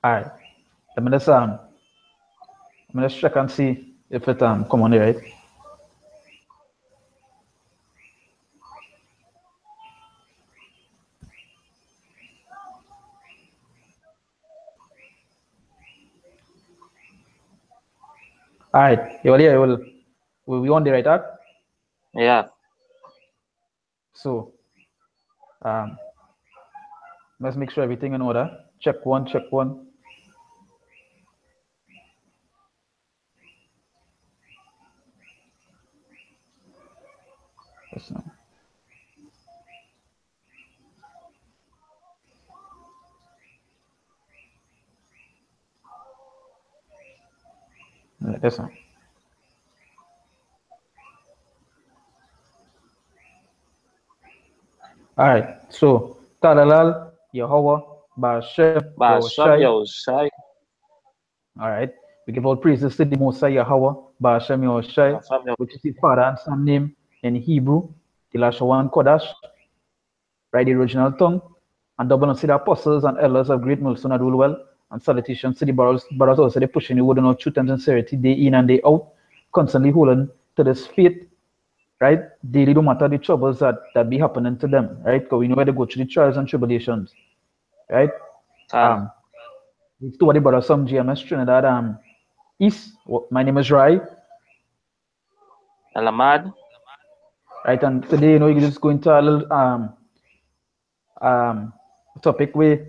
All right. Let me just check and see if it come on here, right? All right. You will here. We on the right app. Yeah. So um, let's make sure everything in order. Check one. Check one. Yes, no. Yes, no. All right. So Talalal Yahweh Bashem Basham Yahushai. Yahushai. All right. We give all praises to the Most High Yahweh Bashem Yahushai, Basham which is the Father and Son name in Hebrew, the Lashawan Kodash, right? The original tongue, and double unto the apostles and elders of great milestone that rule well, and salutations to the brothers also they pushing the word of truth and sincerity day in and day out, constantly holding to this faith, right? Daily, no matter the troubles that be happening to them, right? Because we know where they go through the trials and tribulations, right? Khan. Um, it's two of the brothers from GMS Trinidad East. My name is Rai, Alamad. right? And today, you know, you just go into a little um topic where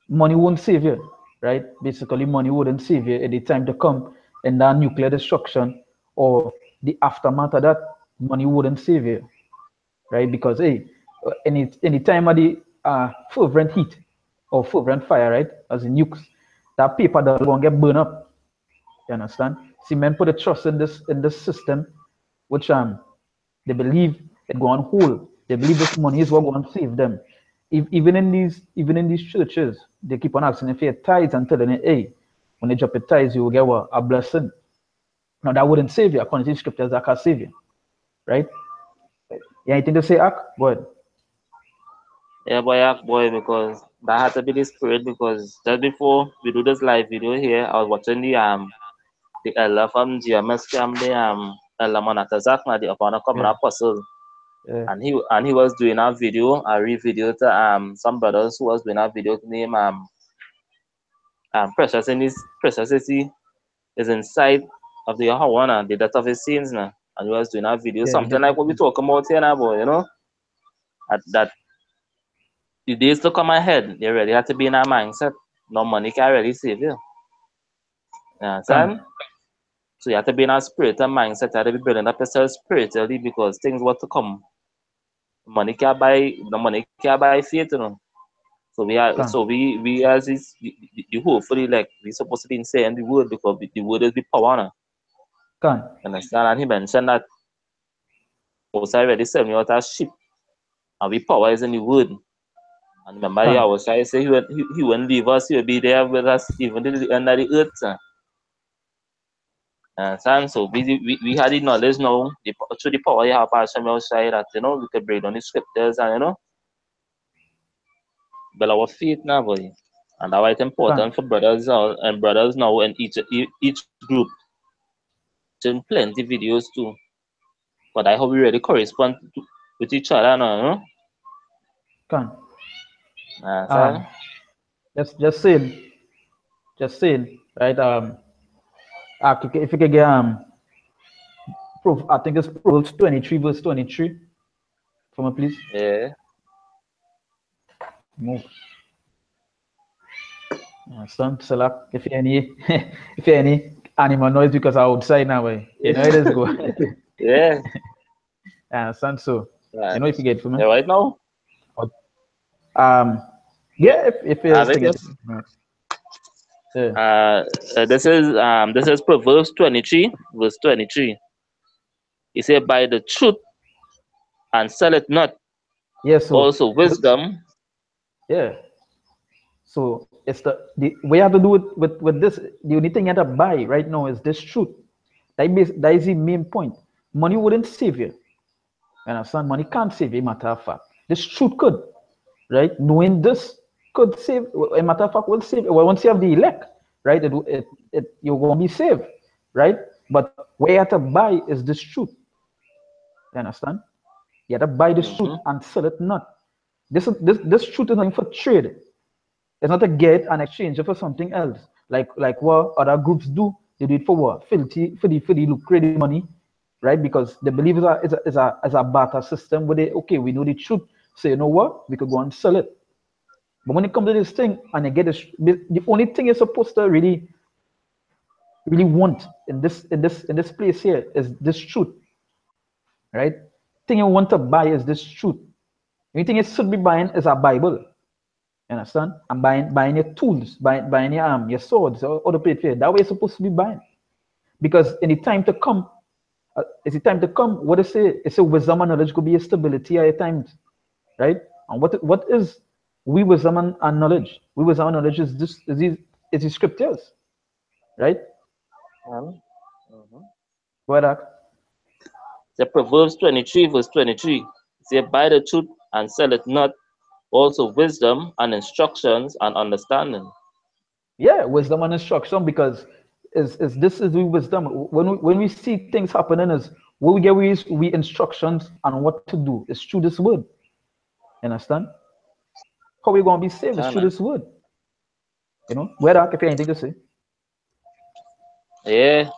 money won't save you, right? Basically, money wouldn't save you at the time to come and that nuclear destruction or the aftermath of that, money wouldn't save you, right? Because hey, any time of the fervent heat or fervent fire, right? As in nukes, that paper that will get burned up. You understand? See, men put a trust in this system, which they believe it go on hold. They believe this money is what going to save them. Even in these churches, they keep on asking if you tithes and telling you, hey, when they drop your tithes, you will get what? A blessing. Now that wouldn't save you according to the scriptures that can save you, right? Yeah, anything to say, Ak? Go ahead. Yeah, boy, because that had to be the spirit. Because just before we do this live video here, I was watching the elder from GMS camp, the elder Manatazak, the upon a common Yeah, apostle, yeah, and he was doing a video, a re-video to some brothers who was doing a video named Precious in his Precious is inside of the Hawana, the death of his sins now, and he was doing a video, yeah, something like what we talk about here now, boy, you know, that the days to come ahead, they really have to be in our mindset. No money can really save you. You can, understand? So you have to be in a spiritual mindset. You have to be building up yourself spiritually because things were to come. Money can't buy the money can't buy faith, you know. So can, we as is the hopefully like we supposed to be saying the word because the word is the power now. can, Understand? And he mentioned that also already sent me out a ship and we power is in the word. And remember, can, I was trying to say he won't leave us, he will be there with us even to the end of the earth. And so we had the knowledge now, through the power you have Hashem outside that, you know, we could break down the scriptures and, you know, build our faith now, boy. And that's why it's can, important for brothers and brothers now in each group, watching plenty videos too. But I hope we really correspond with each other now, you know? can. So, Um, just saying, right? If you could get proof, I think it's Proverbs 23 verse 23 for me, please. yeah. Move. Son, Salak, if you any if you any animal noise because I'm outside now, you know it is go. Yeah. Son, so Right. you know if you get for me. Yeah, right now, Um, yeah, if I you think think it, it's yeah, uh, this is Proverbs 23 verse 23. He said, "By the truth and sell it not." yeah. So Also, wisdom. yeah, so it's the we have to do it with this. The only thing you have to buy right now is this truth. That is the main point. Money wouldn't save you. You understand? Money can't save you, matter of fact. This truth could, right? Knowing this, could save. A matter of fact, will save. Well, once you have the elect, right? You're gonna be saved, right? But where you have to buy is this truth. You understand? You have to buy this truth and sell it not. This truth is not for trade. It's not to get and exchange it for something else. Like what other groups do. They do it for what? Filthy for the lucrative money, right? Because they believe it's a barter system where they okay, we know the truth. So you know what? We could go and sell it. But when it comes to this thing and you get this, the only thing you're supposed to really want in this place here is this truth, right? Thing you want to buy is this truth. The only thing you should be buying is a Bible. You understand? And buying your tools, buying your swords or other plate. That way you're supposed to be buying. Because in the time to come, it's the time to come, what is it? It's a wisdom and knowledge could be a stability at times. Right? And what is we wisdom and knowledge? We wisdom and knowledge is the scriptures. Right? What The Proverbs 23, verse 23. Say, buy the truth and sell it not, also wisdom and instructions and understanding. Yeah, wisdom and instruction, because is this is the wisdom. When we see things happening, is what we get we instructions on what to do. It's through this word. You understand? How we gonna be saved is through this word. You know, where if you anything to say? Yeah,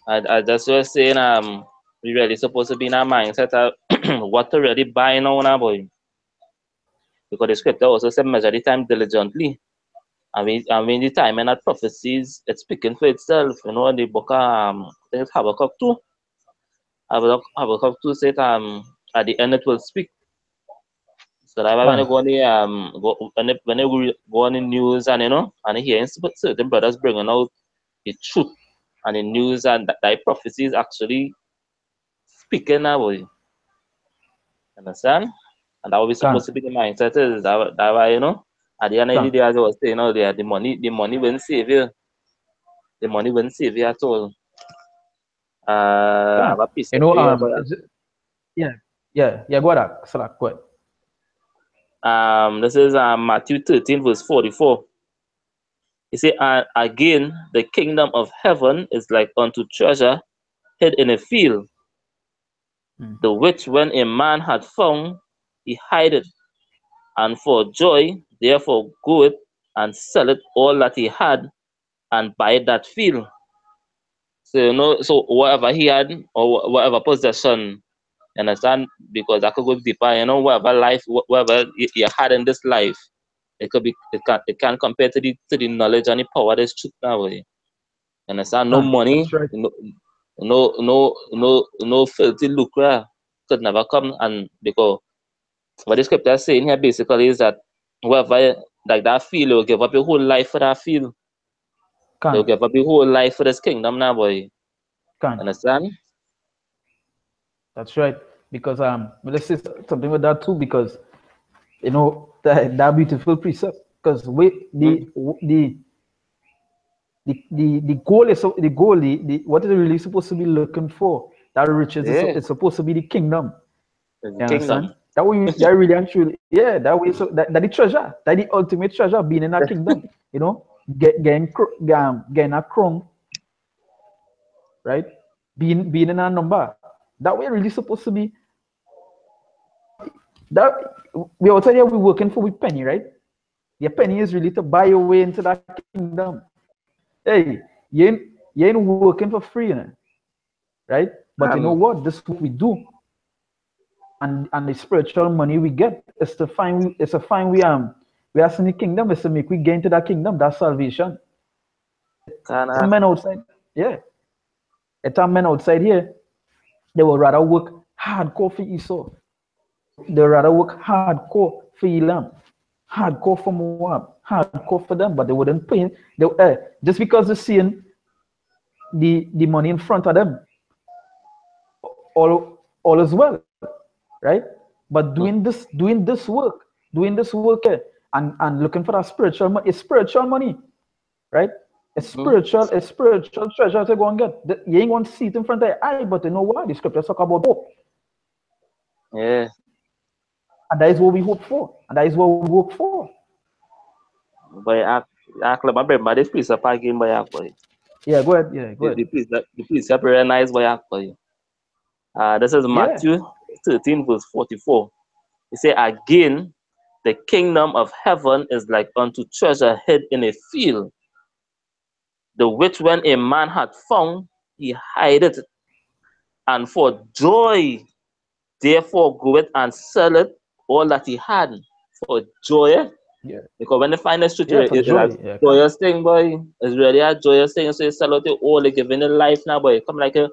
I just was saying we really supposed to be in our mindset of what to really buy now, now, boy. Because the scripture also said measure the time diligently. I mean the time and that prophecies it's speaking for itself. You know, in the book I think it's Habakkuk 2. Habakkuk 2 said at the end it will speak. So that when you go on the when you go on the news and you know and you hear certain brothers bringing out the truth and the news and that prophecy is actually speaking now, boy. Understand? And that will be supposed to be the mindset is that why you know at the end of the day as I was saying out there the money won't save you. The money won't save you at all. I have a piece You of know, here, but go ahead, Salah, go ahead. This is Matthew 13, verse 44. He said, and again, the kingdom of heaven is like unto treasure hid in a field, the which when a man had found, he hid it, and for joy, therefore goeth and selleth all that he had, and buy that field. So you know, so whatever he had or whatever possession, you understand? Because I could go deeper, you know, whatever life, whatever you had in this life, it could be it can compare to the knowledge and the power that's truth now. You understand? No money, Right. no filthy lucre could never come, and because what the scripture is saying here basically is that whoever like that field will give up your whole life for that field. They'll give up your whole life for this kingdom now, boy. Understand? That's right. Because let's say something with that too, because you know that beautiful precept. Because the goal is what is it really supposed to be looking for? That riches is supposed to be the kingdom. It's the You kingdom. understand? That really actually, yeah, that way, so that the treasure, that the ultimate treasure being in that kingdom, you know, getting a crown, right? Being in a number. That way really supposed to be that we also here we're working for with penny, right? Your penny is really to buy your way into that kingdom. Hey, you ain't working for free, you know? Right? But you know what? This is what we do. And the spiritual money we get is to find we are in the kingdom is to make we get into that kingdom, that salvation. Some men outside, yeah. It's a men outside here, they will rather work hardcore for Esau. They rather work hardcore for Elam, hardcore for Moab, hardcore for them, but they wouldn't pay. Just because they're seeing the money in front of them, all is well, right? But doing this work, and looking for that spiritual money, it's spiritual money, right? It's spiritual treasure to go and get. You ain't going to see it in front of your eye, but you know what? The scriptures talk about hope. Yeah. And that is what we hope for. And that is what we work for. Boy, I remember this piece of again, boy. Yeah, go ahead. Yeah, go The ahead. piece up very nice, boy. This is Yeah, Matthew 13, verse 44. He say, again, the kingdom of heaven is like unto treasure hid in a field, the which when a man had found, he hid it, and for joy, therefore goeth and selleth all that he had. For joy, yeah, because when they find the truth, yeah, for it's a joy. Yeah, come. joyous thing, boy. It's really a joyous thing. So you sell out your all, they giving your life now, boy. Come like you're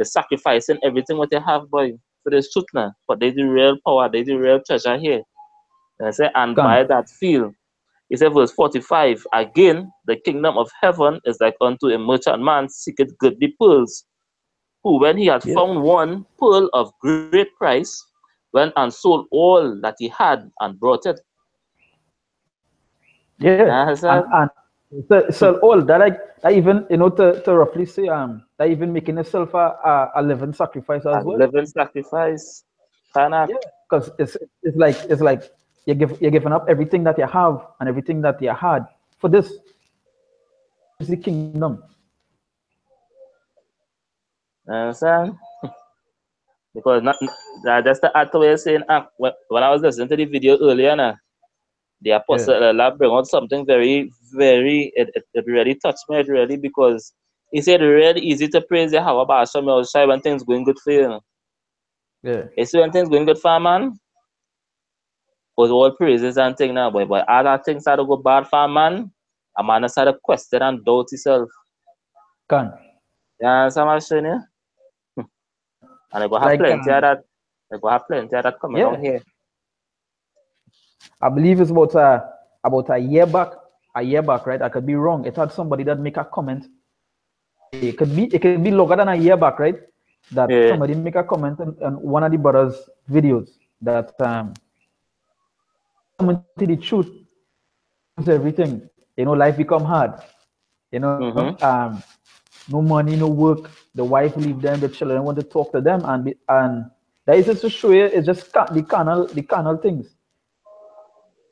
sacrificing everything what you have, boy, for this truth now. But they the real power, they the real treasure here. And I say, and Come. by that field. He said, verse 45, again, the kingdom of heaven is like unto a merchant man seeketh goodly pearls, who, when he had Yeah, found one pearl of great price, went and sold all that he had and brought it. yeah, And I said, and so all that, like that, even to roughly say that even making yourself a living sacrifice a as well. living sacrifice. Cannot. Yeah, because it's like you're giving up everything that you have and everything that you had for this is the kingdom. Understand? Because not, just to add to what you're saying, when I was listening to the video earlier, now, the Yeah, apostle lab bring out something very, very, it really touched me, really, because he said really easy to praise Yahweh about Hashem Yahushai when things going good for you. yeah, You see when things going good for a man, was all praises and thing now, boy. But other things start to go bad for a man start to question and doubt himself. can You understand what I'm saying? Yeah? And they go have like plenty of that. They go have plenty of that coming out yeah. here. I believe it's about a year back, right? I could be wrong. It had somebody that make a comment. It could be longer than a year back, right? That Yeah. somebody make a comment on one of the brothers' videos that come into the truth is everything. Life become hard. You know, Mm-hmm. no money, no work. The wife leave them, the children want to talk to them, and that is just to show you it's just the carnal things.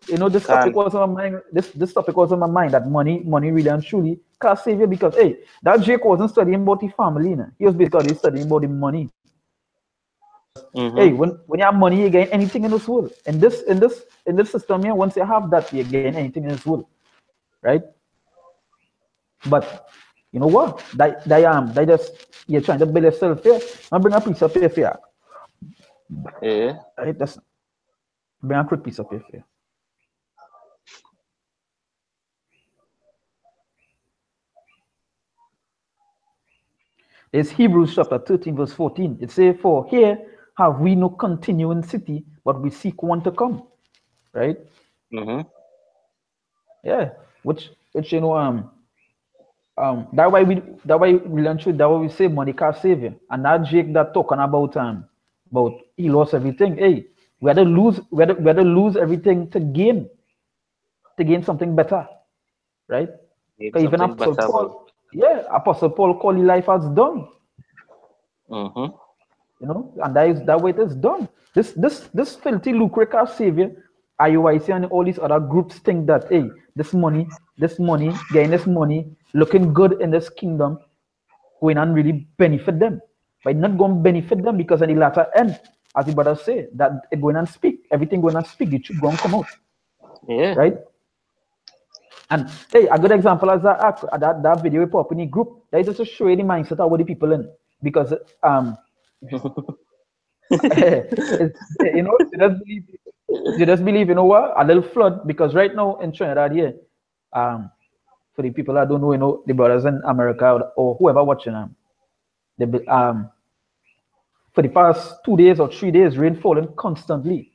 This topic Can was on my mind. This topic was on my mind that money really and truly can't save you because hey, that Jake wasn't studying about the family, nah. He was basically studying about the money. Hey, mm-hmm. when you have money, you gain anything in this world. In this system here, once you have that, you gain anything in this world, right? But you know what? They just you're trying to build yourself here. I bring a piece of paper here. Yeah. Right? That's bring a quick piece of paper here. It's Hebrews chapter 13, verse 14. It says, for here have we no continuing city, but we seek one to come. Right? Mm-hmm. Yeah. Which that why we learn truth, that why we say money can't save you. And that Jake that talking about he lost everything. Hey, we had to lose everything to gain something better. Right? Need Because even something Apostle better, boy. Paul, yeah, Apostle Paul called his life as done. Mm-hmm. And that way it is done. This filthy lucre car savior, IUIC and all these other groups think that hey, getting this money, looking good in this kingdom, going and really benefit them. But not going to benefit them because at the latter end, as the brother say, that it going and speak, everything going and speak, the truth going to come out, Yeah. right? And hey, a good example is that video we put up in the group. That is just to show you the mindset of what the people in. Because you just believe, what? A little flood, because right now in Trinidad here, for the people that don't know, the brothers in America or whoever watching for the past 2 days or 3 days, rain falling constantly,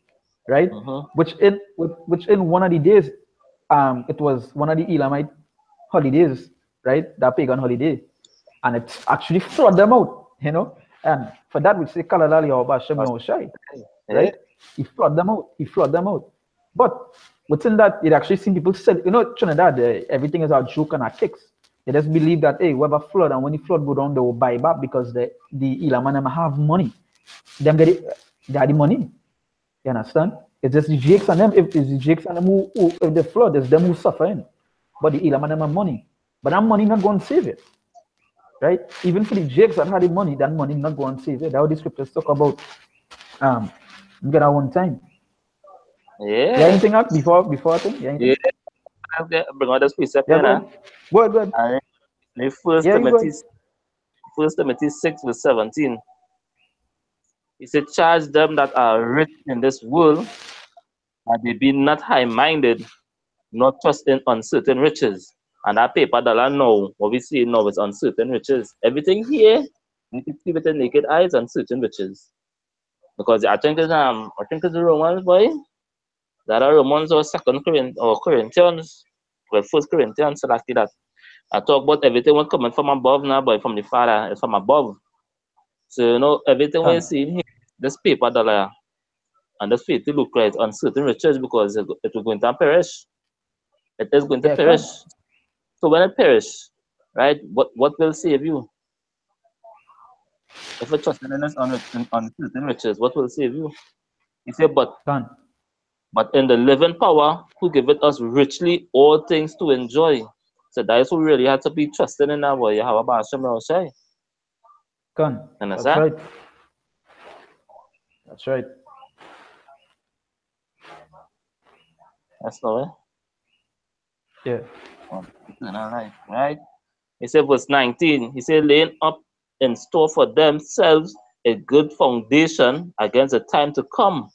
right? Mm-hmm. Which in one of the days, it was one of the Elamite holidays, right? That pagan holiday, and it actually flooded them out. And for that we say Kalalali or Bashem Yahushai, Yeah. right? He flood them out. But within that, it actually seen people said, Trinidad, everything is a joke and a kicks. They just believe that hey, whoever flood, and when the flood go down, they will buy back because the Ilaman have money. Them they have the money. You understand? It's just the Jakes and them. If it's the Jakes and them if they flood, it's them who suffering. but the Elam and them have money. But that money not going to save it. Right? Even for the Jakes that had the money, that money not going to save it. That's what the scriptures talk about. Get that one time. Yeah. Yeah, anything else before I think? Yeah, anything? Yeah. Bring out this precept Yeah, here, go nah. ahead. Go ahead, go ahead. And in First Yeah, you go Timothy, ahead. 6 verse 17, he said, "Charge them that are rich in this world, that they be not high-minded, not trust in uncertain riches." And that paper dollar now, what we see now is uncertain riches. Everything here, you can see with the naked eyes, uncertain riches. Because I think it's the Romans, boy. That are Romans or Corinthians, well, First Corinthians, so like that. I talk about everything was coming from above now, but from the Father, it's from above. So everything we Come. see in here, this paper dollar and this faith to look like uncertain riches because it will going to perish. It is going to Yeah, perish. come. So when it perish, right, what will save you? If you trust in this uncertain riches, what will save you? He said, Come. but in the living power, who giveth us richly all things to enjoy. So that is who really had to be trusting in that way. You have about Hashem Yahushai. Come. That's Understand? right. That's right. That's the way. Yeah. Eternal life, right? He said, verse 19, he said, laying up in store for themselves a good foundation against the time to come.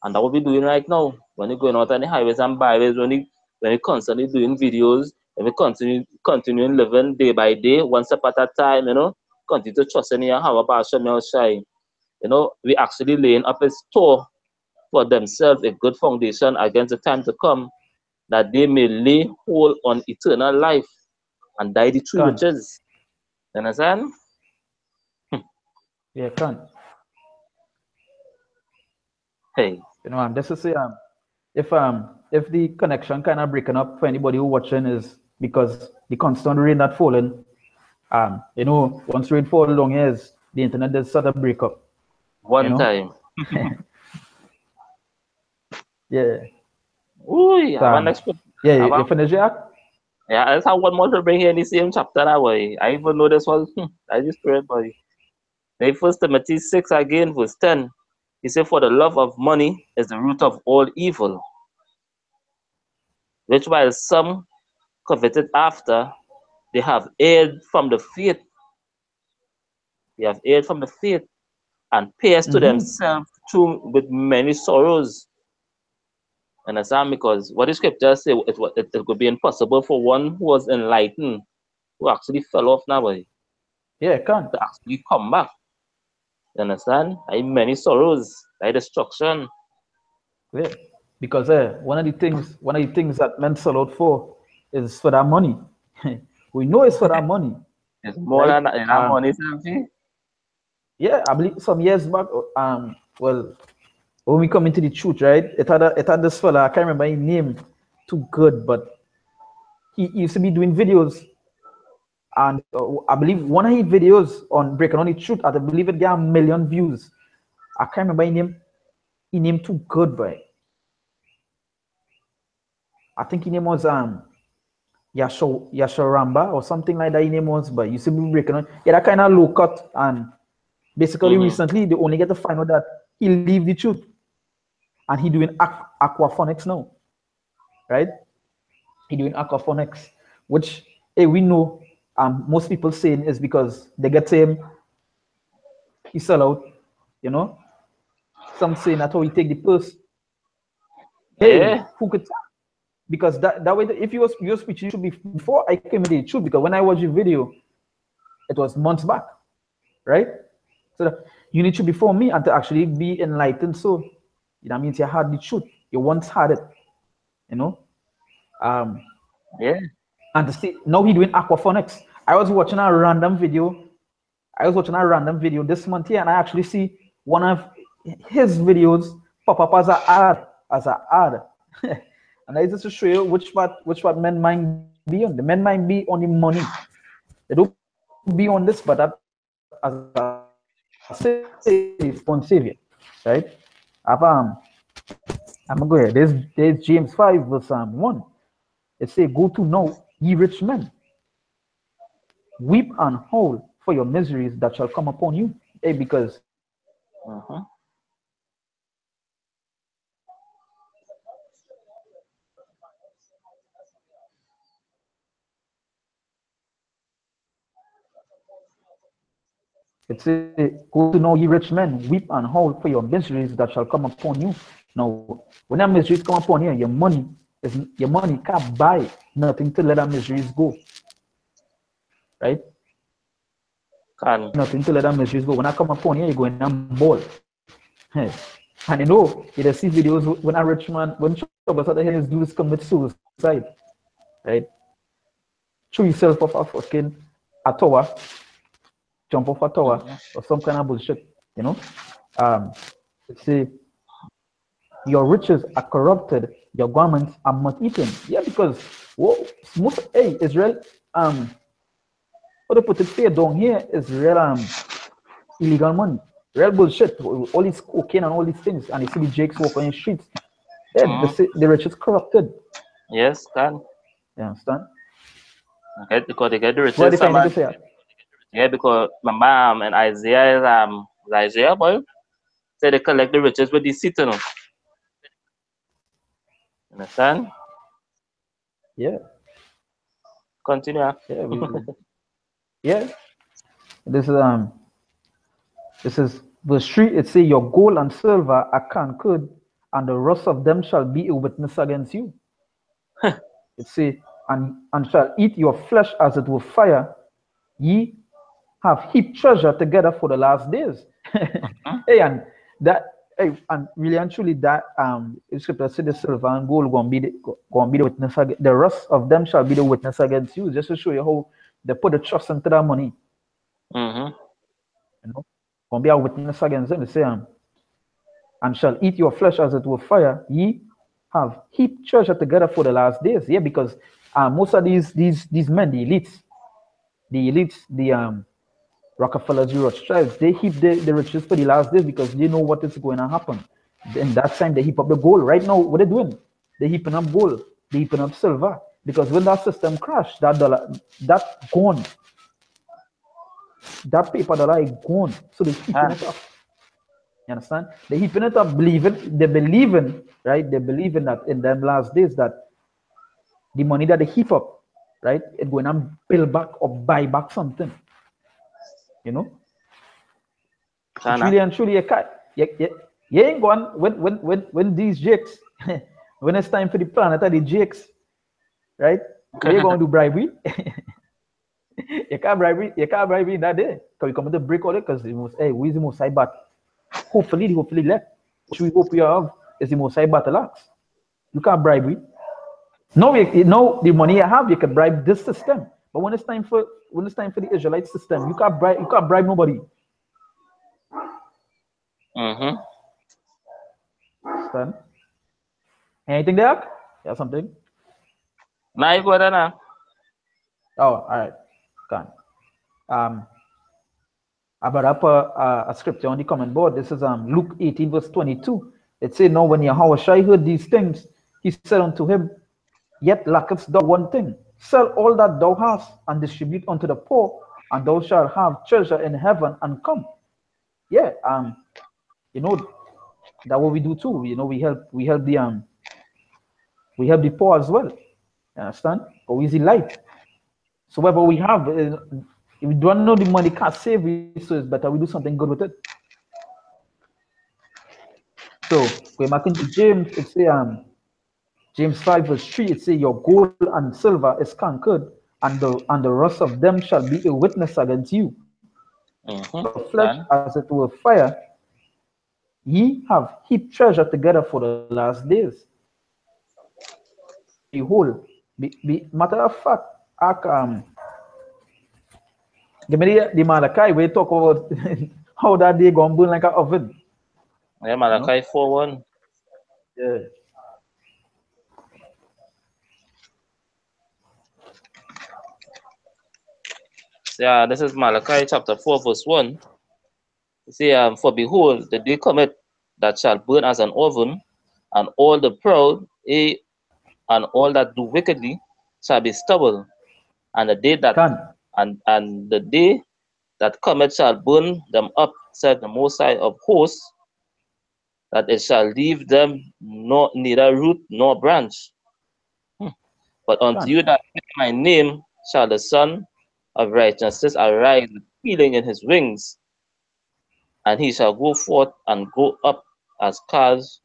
And that what we're doing right now. When you're going out on the highways and byways, when you constantly doing videos, and we continuing living day by day, one step at a time, continue to trust in Yahweh Hashem Shai. We actually laying up a store for themselves, a good foundation against the time to come, that they may lay hold on eternal life and die the true Come. riches. You understand? Yeah, come. Hey. This is if the connection kind of breaking up for anybody who watching is because the constant rain that falling. Once rain fall long years, the internet does sort of break up. One time. Yeah. Ooh, I have an expert. Yeah, you finish Jack? Yeah, I just have one more to bring here in the same chapter that way. I even know this one. I just read by First Timothy 6 again, verse 10. He said, "For the love of money is the root of all evil, which while some coveted after, they have erred from the faith. They have erred from the faith and pierced to themselves through with many sorrows." Understand? Because what the scriptures say, it could be impossible for one who was enlightened, who actually fell off now, Yeah, can. to actually come back. You understand? I many sorrows, I destruction. Yeah. Because one of the things that men sell out for is for that money. We know it's for that money. It's more Right? than enough money, something. Yeah, I believe some years back, well, when we come into the truth, right? It had this fella, I can't remember his name too good, but he used to be doing videos. And I believe one of his videos on breaking on the truth, I believe it got 1 million views. I can't remember his name. His name too good, boy. I think his name was Yasharamba or something like that. His name was, but you see me breaking on. Yeah, that kind of low cut. And basically recently they only get to find out that he leave the truth. And he doing aquaphonics now. Right? He doing aquaphonics, which we know most people saying is because they get him, he sell out, Some saying that's how he take the purse. Hey, Yeah. who could tell? Because that way, if you was preaching should be before I came into the truth, because when I watched the video, it was months back, right? So you need to before me and to actually be enlightened. So that means you had the truth. You once had it, Yeah. And to see now he doing aquaphonics. I was watching a random video. This month here, and I actually see one of his videos pop up as an ad. And that is just to show you which part men might be on. The men might be on the money. They don't be on this, but that as a savior, right? I've I'm gonna go ahead. There's James 5 verse 1. It say, "Go to know, ye rich men, weep and howl for your miseries that shall come upon you." Hey, because Mm-hmm. it say, "Go to know, ye rich men, weep and howl for your miseries that shall come upon you." Now, when that miseries come upon you, your money can't buy nothing to let that miseries go, right? Can. Nothing to let that miseries go. When I come upon you, you're going and ball. And you know, you just see videos when a rich man, when troubles at the head, do is commit suicide, right? Throw yourself off a fucking a tower, jump off a tower, Mm-hmm. or some kind of bullshit, you know? Um, say your riches are corrupted, your garments are not eaten. Yeah, because whoa, most hey Israel, what they put it fair down here is real illegal money, real bullshit. All these cocaine and all these things, and you see the jakes walk on the streets. Yeah, Mm-hmm. the rich is corrupted. Yes, can. You understand? Okay, because they get the What are riches, they some trying are, to say? yeah, because my mom and Isaiah is Isaiah boy. Say they collect the riches with the seat, you know. Understand? Yeah, Continue. yeah, yeah. This is this is verse 3. It say, "Your gold and silver are conquered, and the rust of them shall be a witness against you." It say, and shall eat your flesh as it were fire. Ye have heaped treasure together for the last days. Hmm. Hey, and that hey, and really and truly that scripture said the silver and gold gonna be the witness against the rest of them shall be the witness against you, just to show you how they put the trust into that money, Mm-hmm. you know, gonna be a witness against them. They say and shall eat your flesh as it were fire, ye have heaped treasure together for the last days. Yeah, because most of these men, the Rockefellers, the Rothschilds, they heap the riches for the last days because they know what is going to happen. In that time, they heap up the gold. Right now, what they're doing, they're heaping up gold, they're heaping up silver. Because when that system crashed, that dollar, that gone, that paper dollar is gone. So they're heaping Can. it up. You understand? They're heaping it up, believing, right? They believing that in them last days that the money that they heap up, right, it's going to build back or buy back something, you know? It's Can. really and truly a cat. You ain't going when these jakes, when it's time for the planet of the jakes, right? Where you going to do bribery? You can't bribe me that day. Because you come to break all it because it was hey, who is the most high bat? Hopefully left. Which we hope you have is the most high battle axe. You can't bribe me. No, you know the money you have, you can bribe this system. But when it's time for the Israelite system, you can't bribe nobody. Mm-hmm. Understand? Anything there? Yeah, something. Now you go there now. Oh, all right. Gone. Um, I brought up a scripture on the comment board. This is Luke 18, verse 22. It said, "Now when Yahushua heard these things, he said unto him, Yet lackest thou one thing. Sell all that thou hast and distribute unto the poor, and thou shalt have treasure in heaven and come." Yeah, you know, that what we do too. You know, we help the poor as well. You understand? Or easy light. So whatever we have, if we don't know the money can't save you, so it's better we do something good with it. So going back into James, it say James 5 verse 3, it say your gold and silver is conquered, and the rest of them shall be a witness against you. Your Mm-hmm. flesh Can. as it were fire, ye have heaped treasure together for the last days. Behold, matter of fact, give me the Malachi we talk about how that day gonna burn like an oven, Yeah, you know? Malachi 4:1. Yeah. Yeah, this is Malachi chapter 4, verse 1. You see, for behold, the day cometh that shall burn as an oven, and all the proud, and all that do wickedly shall be stubble, and the day that Can. and the day that cometh shall burn them up, said the Most High of hosts, that it shall leave them neither root nor branch. But unto Can. you that fear my name shall the Son of Righteousness arise with healing in his wings, and he shall go forth and go up as calves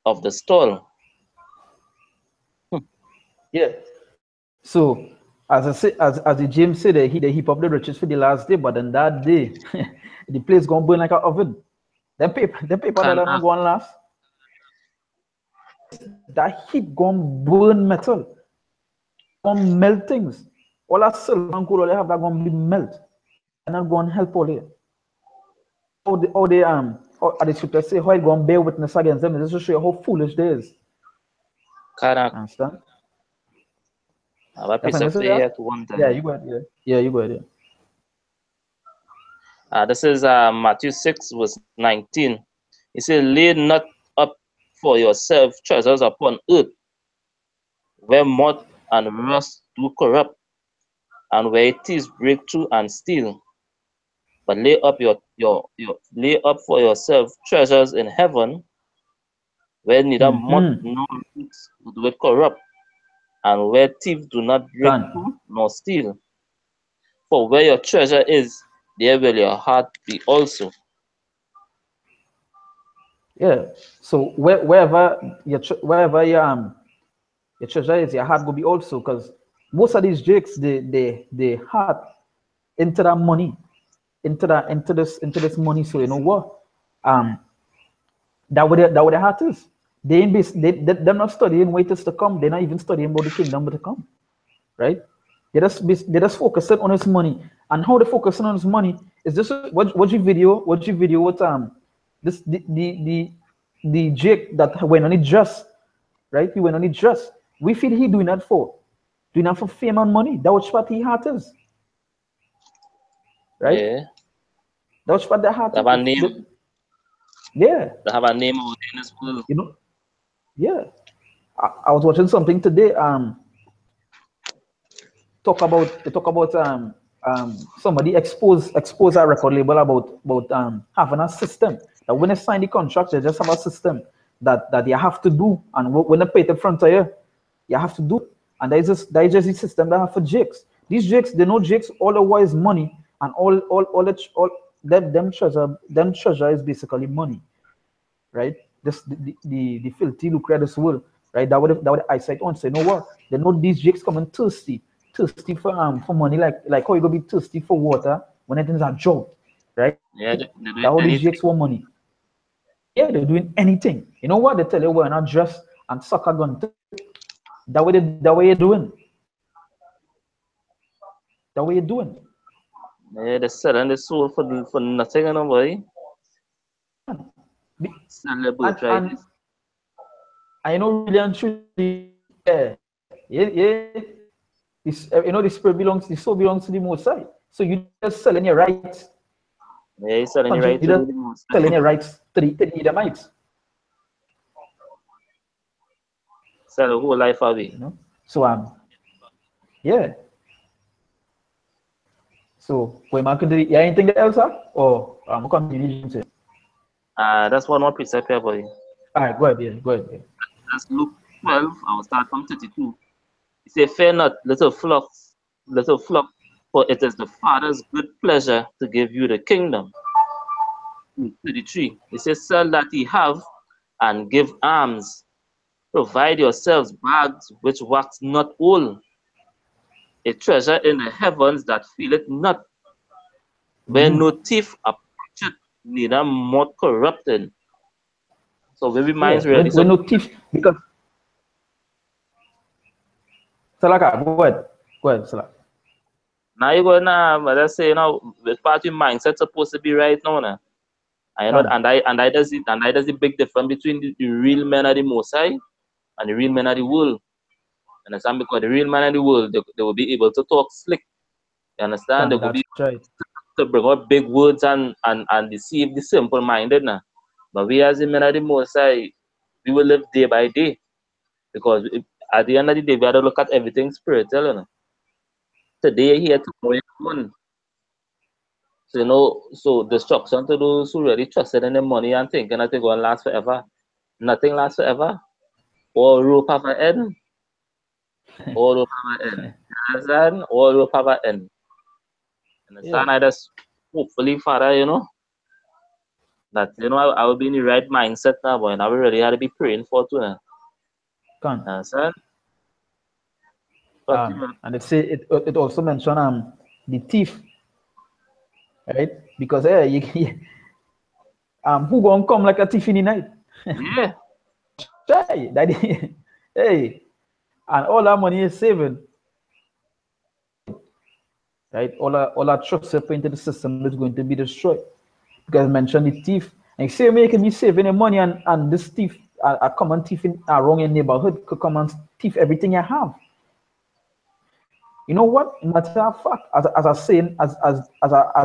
of the stall. Yeah. So as I say, as the James said, they heap up the riches for the last day, but on that day, the place gonna burn like an oven. The paper that Can are not going to last. That heat gonna burn metal, gonna melt things. All that silver and gold all they have that gonna be melt, and not gonna help all there. How the scriptures say how it gonna bear witness against them. This is to show you how foolish they is. Understand? have a That's piece what I of say. here to one Yeah, time. you go ahead. Yeah, you go ahead. This is Matthew 6, verse 19. He said, lay not up for yourself treasures upon earth, where moth and rust do corrupt, and where thieves break through and steal. But lay up lay up for yourself treasures in heaven, where neither moth Mm-hmm. nor rust do it corrupt, and where thieves do not break Can. through nor steal. For where your treasure is, there will your heart be also. Yeah. So wherever your treasure is, your heart will be also. Because most of these jakes, they heart into that money, into this money. So you know what? Um, that what their heart is. They ain't be, they're not studying waiters to come. They're not even studying about the kingdom to come, right? They just focusing on his money, and how they focusing on his money is this. What you video? What you video? What this the Jake that went on it just right? He went on it just. We feel he doing that for fame and money. That's what he heart is, right? Yeah. That's what the heart They have a is. name. Yeah, They have a name out in this world. you know. Yeah, I was watching something today. They talk about somebody expose a record label about having a system that when they sign the contract they just have a system that you have to do, and when they pay it in front of you, you have to do it. And that is just the system they have for jakes. These jakes, they know jakes all the while is money, and all them treasure is basically money, right? This the filthy lucre of this world, right? That would eyesight on say, you know what? They know these jakes coming thirsty for money, like how you gonna be thirsty for water when it is a job, right? Yeah, they're That doing all these jakes anything. want money. Yeah, they're doing anything. You know what? They tell you we're not dress and suck a gun. That way you're doing. That way you're doing. Yeah, they're selling the soul for nothing, you know, boy. Sell their And birthright. and I know really and truly, yeah. This, the spirit belongs, the soul belongs to the Most High. So you just selling your rights. Yeah, he's selling the Country, right you to just do the most. selling your rights to the Edomites. Sell the whole life away. You know. So yeah. So we might continue. Yeah, anything else, or continue? That's one more precept here, boy. All right, go ahead. Yeah, go ahead. Yeah. That's Luke 12. I will start from 32. He said, fear not, little flock, for it is the Father's good pleasure to give you the kingdom. 33. He says, sell that ye have and give alms. Provide yourselves bags which wax not old, a treasure in the heavens that faileth not, where no thief approacheth, neither moth corrupted. So very Yeah, minds really. when So no thief, because Salaka, go ahead, Salaka. now you go now, but I say, the party mindset supposed to be right now. Nah. And, Can. and I does the big difference between the real men of the Most High and the real men of the world. Understand? Because the real men of the world, they will be able to talk slick. You understand? They Can, will be that's right. to bring out big words and deceive the simple minded now. But we as the men of the Most High, we will live day by day. Because at the end of the day, we have to look at everything spiritual, you know. Today you're here, tomorrow you're gone. So, so destruction to those who really trusted in the money and thinking that they're going to last forever. Nothing lasts forever. All rope have an end. All rope have an end. You understand? All rope have an end. Understand? I just hopefully, Father, that I will be in the right mindset now, boy, and I will really have to be praying for too now. Understand? And it also mentioned the thief, right? Because who gonna come like a thief in the night? Yeah. Hey, daddy, hey, and all that money is saving, right? All that trust put into the system is going to be destroyed. Because I mentioned the thief, and say you can be saving the money, and this thief, a common thief in a wrong in neighborhood, could come and thief everything you have. You know what? Matter of fact, as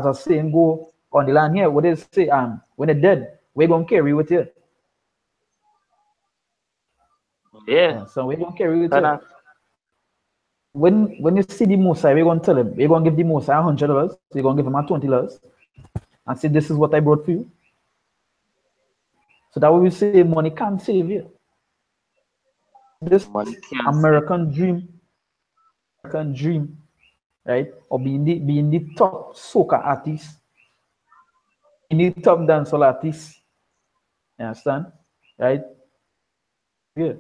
a saying go on the line here, what they say, when they're dead, we're gonna carry with you. Yeah. So we're gonna carry with you. When you see the Mosai, we're gonna tell him, we're gonna give the Mosai $100, we're gonna give him $20, and say this is what I brought for you. So that way we say money can't save you. This American dream, right? Or being the top soca artist, being the top dancehall artist. You understand? Right? Yeah.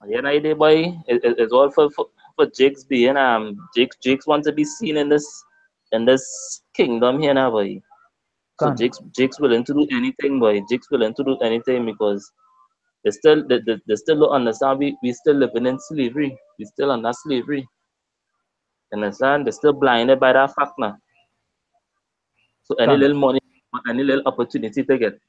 Yeah, boy, it's all for Jakes being Jakes wants to be seen in this kingdom here now, boy. So Jakes willing to do anything, boy. Jakes willing to do anything because they still don't understand we still living in slavery. We still under slavery. Understand? They're still blinded by that fact now. So any little money, any little opportunity to get,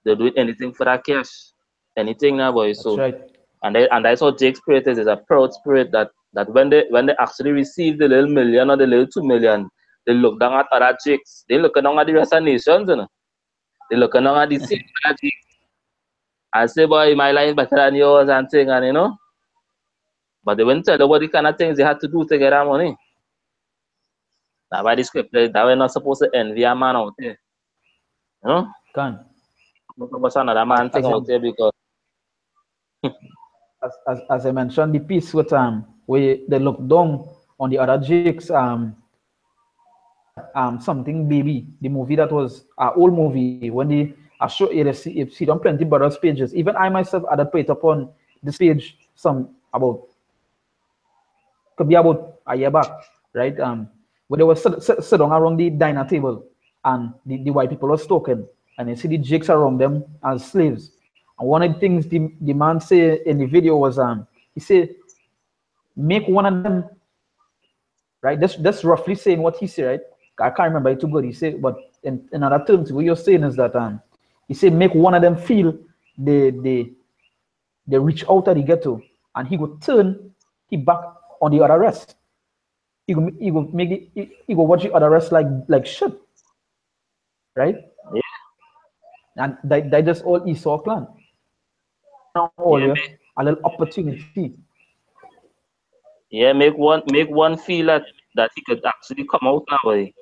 they do anything for that cash. Anything now, boy. That's right. And that's how Jake's spirit is a proud spirit that when they actually receive the little million or the little 2 million, they look down at other Jakes. They look down at the rest of nations, you know. They look down at the same other Jakes. And say, boy, my life better than yours and thing, and But they wouldn't tell you what the kind of things they had to do to get that money. That's why the scripture that we're not supposed to envy a man out there. You know? Not another man thing out there because as I mentioned, the piece with where they look down on the other Jakes, something baby, the movie that was an old movie when I show you see on plenty brothers pages. Even I myself had to put it upon this page could be about a year back, right? When they were sit down around the diner table and the white people was talking, and you see the Jakes around them as slaves. And one of the things the man say in the video was he said, make one of them, right? That's roughly saying what he said, right? I can't remember it too good. He said, but in other terms, what you're saying is that he said make one of them feel they reach out of the ghetto, and he would turn he back on the other rest. He go watch the other rest like shit, right? Yeah. And they just all Esau clan. Now all a little opportunity. Yeah, make one feel that he could actually come out now, boy.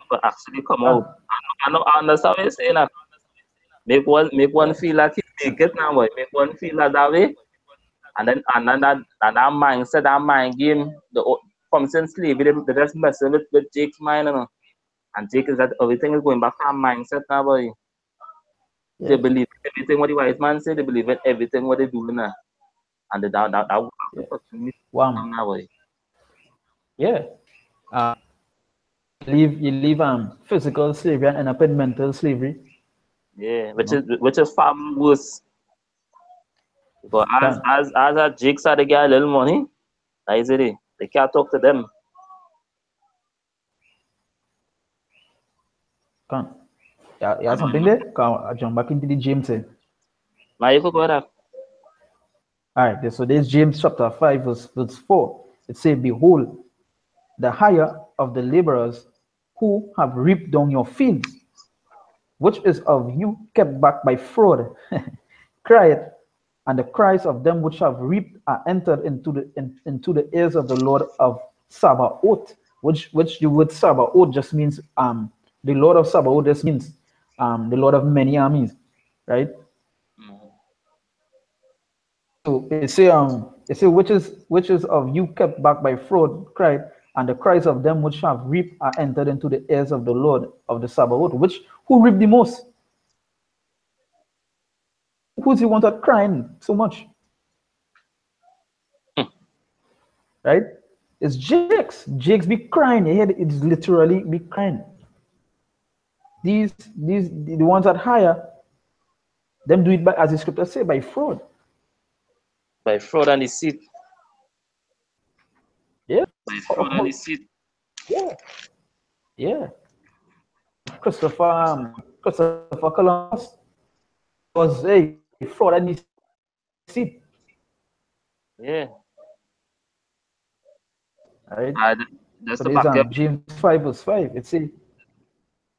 Could actually come out. I understand what you're saying. Make one feel like he make it now, boy. Make one feel like that way. And then that mindset, that mind game, from since slavery, they just messing with Jake's mind, And Jake is that everything is going back to our mindset now, boy. They believe everything what the white man say, they believe in everything what they do now. And that now, boy. Yeah. You leave physical slavery and end up in mental slavery. Yeah, which is far worse. Because as our Jakes are they get a little money, that is it. They can't talk to them. Yeah, something there? I'll jump back into the James. Now you could go there. All right, so there's James chapter 5, verse 4. It says, behold, the hire of the laborers who have reaped down your fields. which is of you kept back by fraud, cried, and the cries of them which have reaped are entered into the ears of the Lord of Sabaoth, which the word Sabaoth just means the Lord of Sabaoth just means the Lord of many armies, right? So it say which is of you kept back by fraud cried, and the cries of them which have reaped are entered into the ears of the Lord of the Sabaoth. Which who reaped the most? Who's he wanted crying so much? Right? It's Jakes. Jakes be crying. It's literally be crying. These the ones that hire them do it by, as the scripture say, by fraud. By fraud and deceit. Yeah. By fraud and deceit. Yeah. Yeah. Christopher Columbus was a fraud and deceit. Yeah. Right? That's So the there's back up. James 5 verse 5. It say,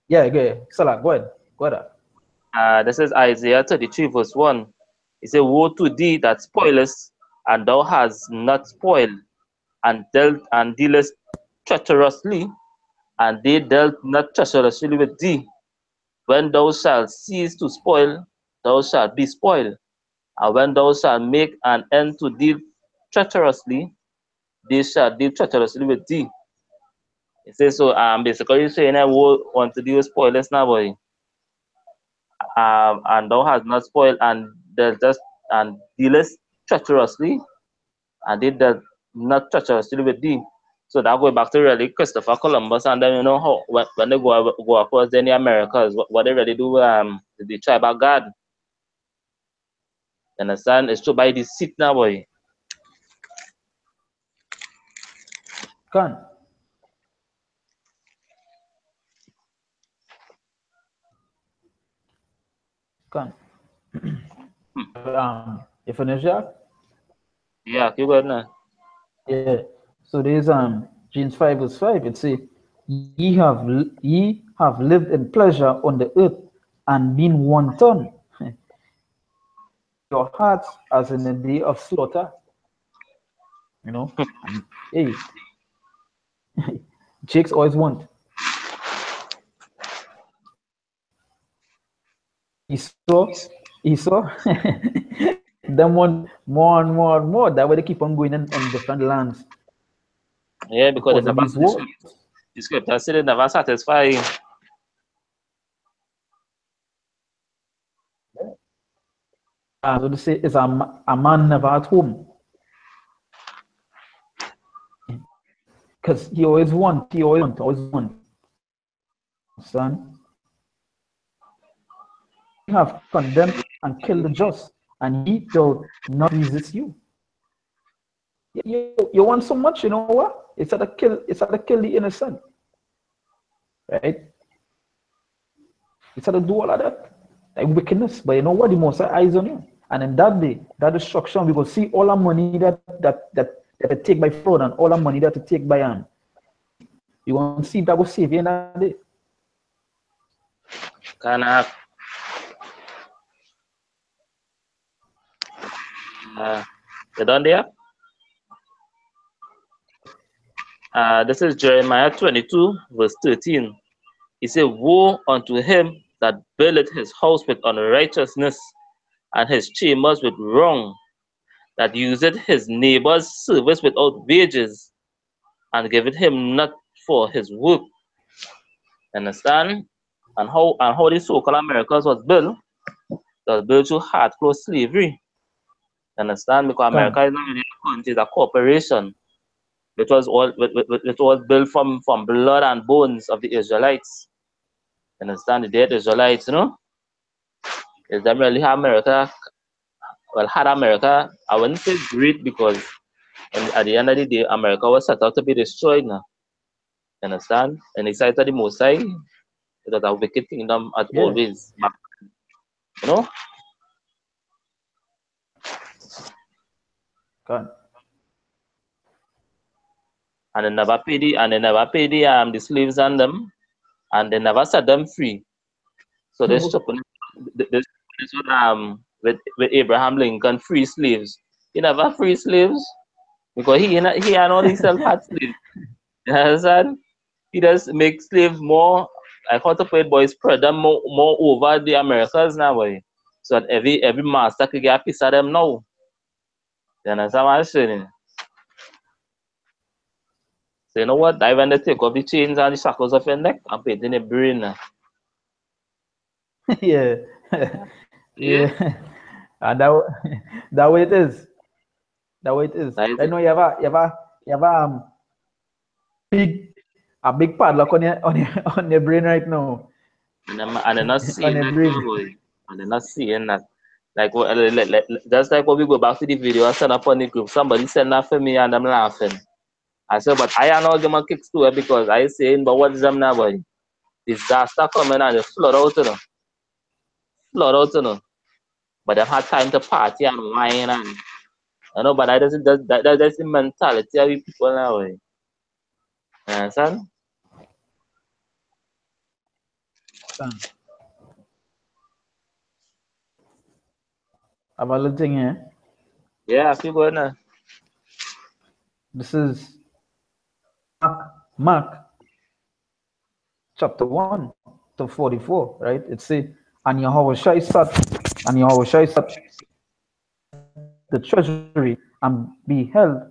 yeah, go ahead. Salah, go ahead. Go ahead. This is Isaiah 33 verse 1. It says, woe to thee that spoilest, and thou hast not spoiled, and dealest treacherously, and they dealt not treacherously with thee. When thou shalt cease to spoil, thou shalt be spoiled. And when thou shalt make an end to deal treacherously, they shall deal treacherously with thee. It says so. Basically saying I want to deal with spoilers now, boy. And thou hast not spoiled, and dealest treacherously, and they dealt not treacherously with thee. So that go back to really Christopher Columbus, and then you know how when they go across the Americas, what they really do the tribal guard. You understand? It's to buy the seat now, boy. Can. Can. You finished that? Yeah, keep going now. Yeah. So there's James 5 verse 5. It say, ye have lived in pleasure on the earth and been wanton. Your hearts as in the day of slaughter. You know? And hey, Jake's always want. He saw them want more and more and more. That way they keep on going in different lands Yeah, because because of these wars. the scripture said it never satisfy. So they say is a man never at home. Because he always want. Son. You have condemned and killed the just, and he shall not resist you. You want so much, you know what? It's at to kill the innocent. Right? It's at to do all of that. Like wickedness. But you know what? The most eyes on you. And in that day, that destruction, we will see all the money that they take by fraud and all the money that they take by you won't see that will save you in that day. Kind of. You done there? This is Jeremiah 22, verse 13. He said, woe unto him that buildeth his house with unrighteousness, and his chambers with wrong, that useth his neighbor's service without wages, and giveth him not for his work. Understand? And how the so-called Americans was built through hardcore slavery. Understand? Because America is not really a country, it's a corporation. It was built from blood and bones of the Israelites. Understand? The dead Israelites, you know? Is them really how America, well, had America, I wouldn't say great, because at the end of the day, America was set out to be destroyed now. Understand? And the sight of the Most High, it was a wicked kingdom as always. You know? God. And they never pay the slaves and them, and they never set them free. So this with Abraham Lincoln free slaves. He never free slaves because he and all himself had slaves. You understand? He just make slaves more, like how to put it, boy, spread them more over the Americas now, boy. So that every master could get a piece of them now. You understand what I'm saying? So you know what? I when they take off the chains and the shackles off your neck and put it in the brain. Yeah. Yeah. Yeah. And that way it is. That way it is. That is I it. know you have big a big padlock on on your brain right now. And they're not On seeing your that, no, brain. boy. And they're not seeing that. Like, just like when we go back to the video I sent up on the group, somebody sent that for me and I'm laughing. I said, but I am not give my kicks to it because I saying, but what is them now, boy? Disaster coming and they flood out, you know. Flood out, you know. But they've had time to party and wine and, you know, but that's the mentality of the people now, boy. You understand? Have a little thing here. Yeah, I feel good now. This is Mark chapter 1 to 44, right? It says, and Yahushua sat the treasury and beheld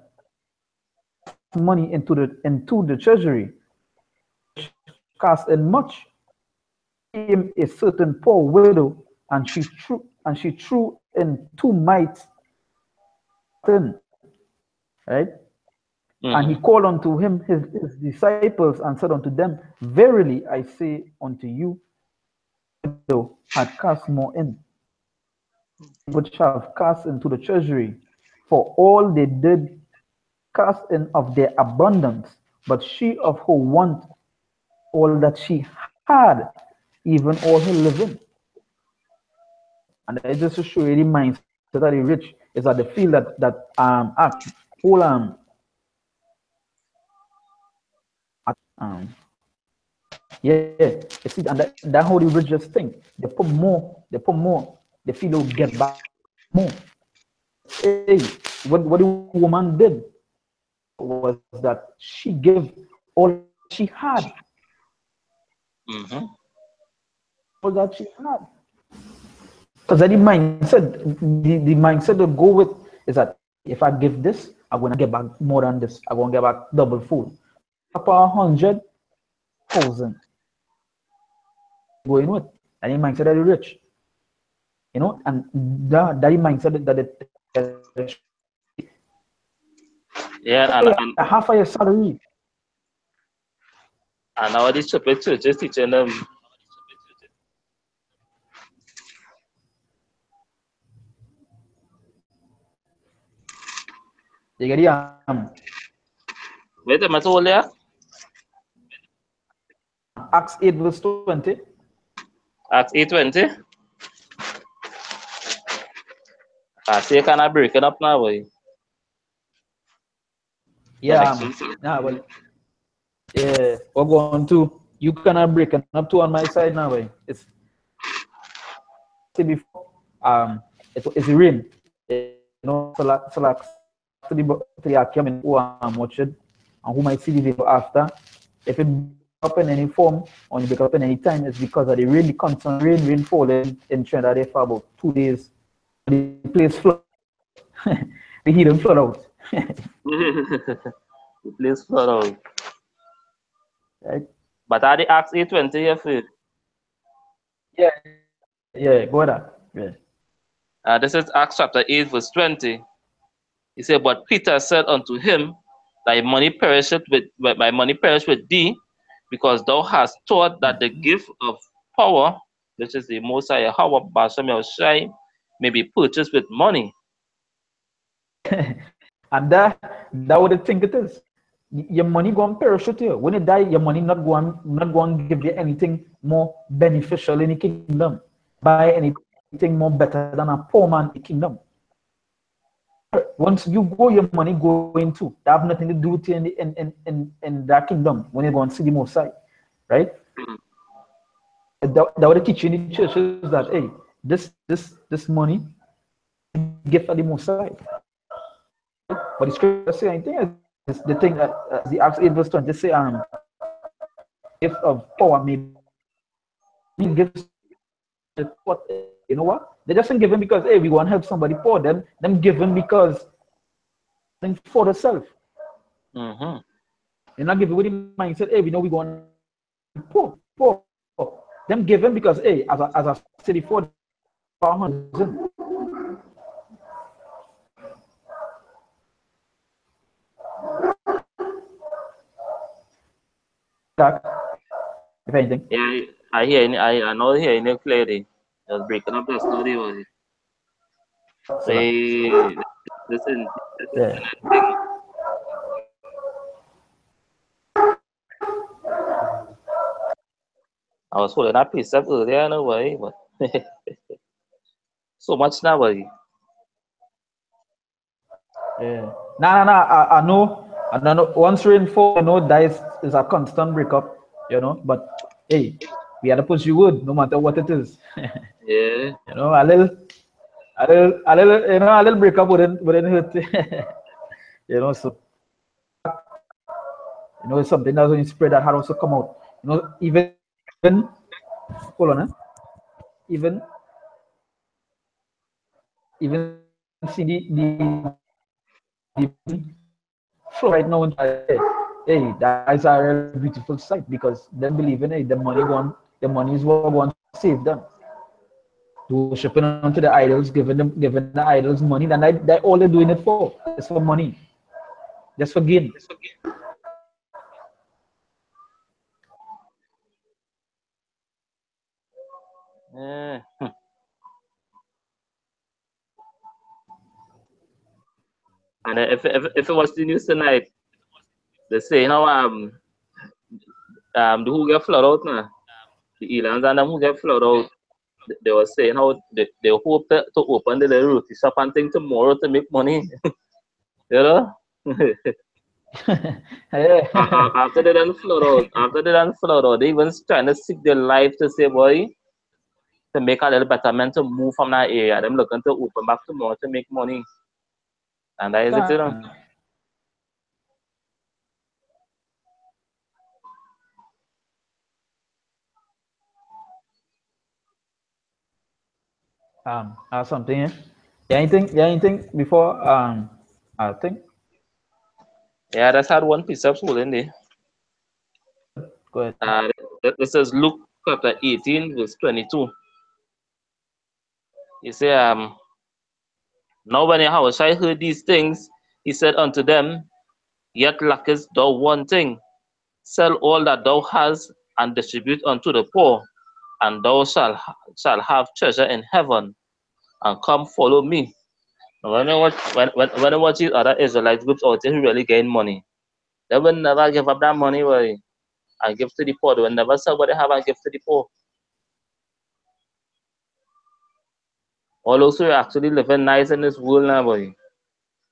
money into the treasury, cast in much. Came a certain poor widow, and she threw in 2 mites in, right? And he Mm-hmm. called unto him his disciples and said unto them, verily I say unto you, widow had cast more in, which have cast into the treasury, for all they did cast in of their abundance, but she of her want all that she had, even all her living. And that just to show you the mindset of the rich is that they feel that whole um yeah, you see, and that how the rich just think. They put more, they feel they'll get back more. Hey, what the woman did was that she gave all she had, Mm-hmm. all that she had. Because that the mindset to go with is that if I give this, I'm gonna get back more than this. I'm gonna get back double full. Up 100,000 going with. And the mindset of the rich. You know, and that mindset that Yeah, half of your salary. and now these stupid churches teaching them. You get the Wait a minute, hold there. Acts 8 verse 20. Acts 8:20. I see you kind of breaking up now, boy. Yeah, Connection. well, yeah, we're going to you cannot break up too on my side now, boy. It's before it's rain. You know, so like to the argument who watch it and who might see the video after. If it up in any form or you break up in any time, it's because of the really constant rain falling in Trinidad for about 2 days. The place flood. The heat and flood out. The place flood out. Right? But are the Acts 8:20 here for it? Yeah, yeah, go ahead. Yeah. This is Acts chapter 8, verse 20. He said, but Peter said unto him, thy money perisheth with my money perish with thee, because thou hast thought that the gift of power, which is the Most High Yahweh Bashem Yahushai, may be purchased with money. And that what I think it is. Your money going to perish with you. When you die, your money not going to give you anything more beneficial in the kingdom. Buy anything more better than a poor man in the kingdom. Once you go, your money going to. That have nothing to do with you in that kingdom when you go and see the Most High, right? that what they teach in the churches that hey, this money gift for the most side. But the scripture say I think is the thing that the Acts 8 verse 20 say gift of power may gives what you know what? They just ain't giving because hey we want to help somebody poor. Them giving because for the self. Mm-hmm. They're not giving with the mindset, hey, we know we want poor. Them giving because hey, as I said before, if anything. Yeah, I hear. I know hearing you clearly. Just breaking up the story was it? So that, Hey, listen, this yeah. internet thing. I was holding that piece up earlier, no way, but so much now, buddy. Yeah. No. I know. I don't know. Once rain fall, that is a constant breakup, But hey, we had to push you wood, no matter what it is. Yeah. A little breakup wouldn't hurt. So it's something that's when you spread that had also come out. Even hold on, even see the flow right now into hey, that is a real beautiful sight because them believing hey, the money is what wants to save them. Worshiping onto the idols, giving the idols money, then that all they're doing it for. It's for money. Just for gain. Yeah. And if it was the news tonight, they say, the who get flood out now, the Elans and them who get flood out, they were saying how they hope to open the little roti shop and thing tomorrow to make money, you know? After they done flood out, they even trying to seek their life to say, boy, to make a little betterment to move from that area. Them looking to open back tomorrow to make money. And that is it. Something. Anything before I think. Yeah, that's had one piece of food in there. Go ahead. This is Luke chapter 18, verse 22. He say, now when Yahushua heard these things, he said unto them, yet lackest thou one thing. Sell all that thou hast and distribute unto the poor, and thou shalt have treasure in heaven, and come follow me. Now, when I watch these other Israelite groups out there who really gain money, they will never give up that money and give to the poor. They will never sell what they have and give to the poor. All those who are actually living nice in this world now, boy.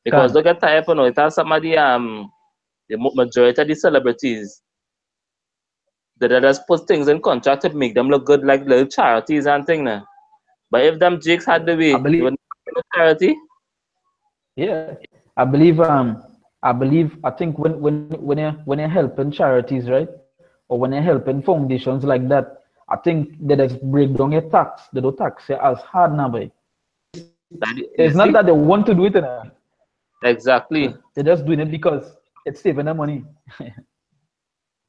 Because look at type, it has some of the majority of the celebrities that just put things in contract to make them look good like little charities and things now. But if them jigs had the way, they would not be a charity. Yeah, I think when you're helping charities, right, or when you're helping foundations like that, I think they just break down your tax. They don't tax you as hard now, but You it's not see? that they want to do it, Exactly. they're just doing it because it's saving them money.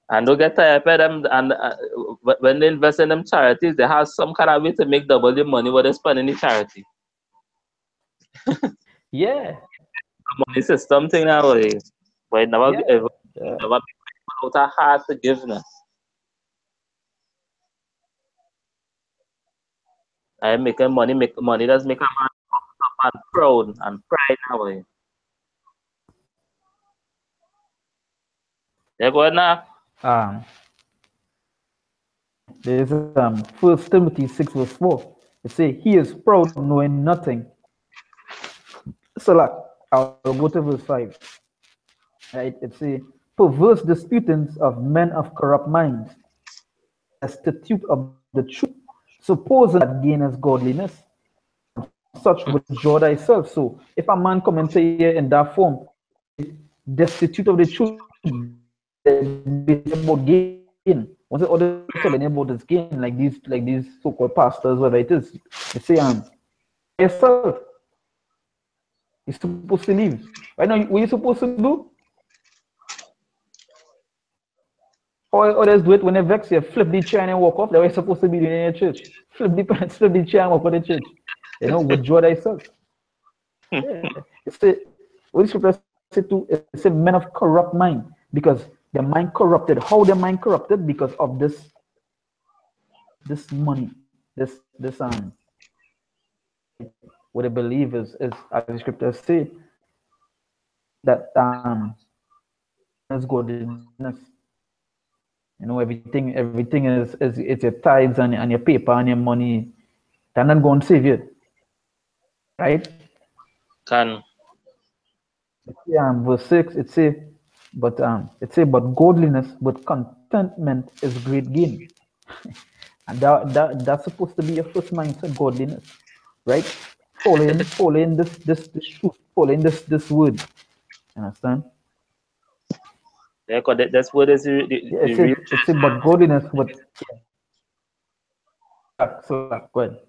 And don't get tired of them. And when they invest in them charities, they have some kind of way to make double the money what they spend in the charity. Yeah, Money system thing now, but it never, yeah, never be out of heart to give now. I making money, make money does make a man up and proud and pride now. They go now. um, there's First Timothy 6 verse 4. It say he is proud, knowing nothing. So like I'll go to verse 5. Right? It say perverse disputings of men of corrupt minds, destitute of the truth, supposing that gain is godliness. Such withdraw thyself. So if a man come and say here in that form, destitute of the truth, about gain. Once the others telling you about this gain, like these so-called pastors, whatever it is, they say yourself, you're supposed to leave. Right now, what you supposed to do? Or others do it when they vex you, flip the chair and walk off. That's what you're supposed to be doing in your church. Flip the pants, flip the chair and walk out of the church. Withdraw thyself. Yeah. It's the what the scripture say to it's a men of corrupt mind because their mind corrupted. How their mind corrupted? Because of this money, this what they believe is as the scriptures say that is godliness. Everything is it's your tithes and your paper and your money. They're not going to save you. Right? Can. Verse 6 but godliness with contentment is great gain. And that's supposed to be your first mindset, godliness. Right? Following this truth, following this word. Understand? Yeah, because that's what is the real It's about godliness with so go ahead.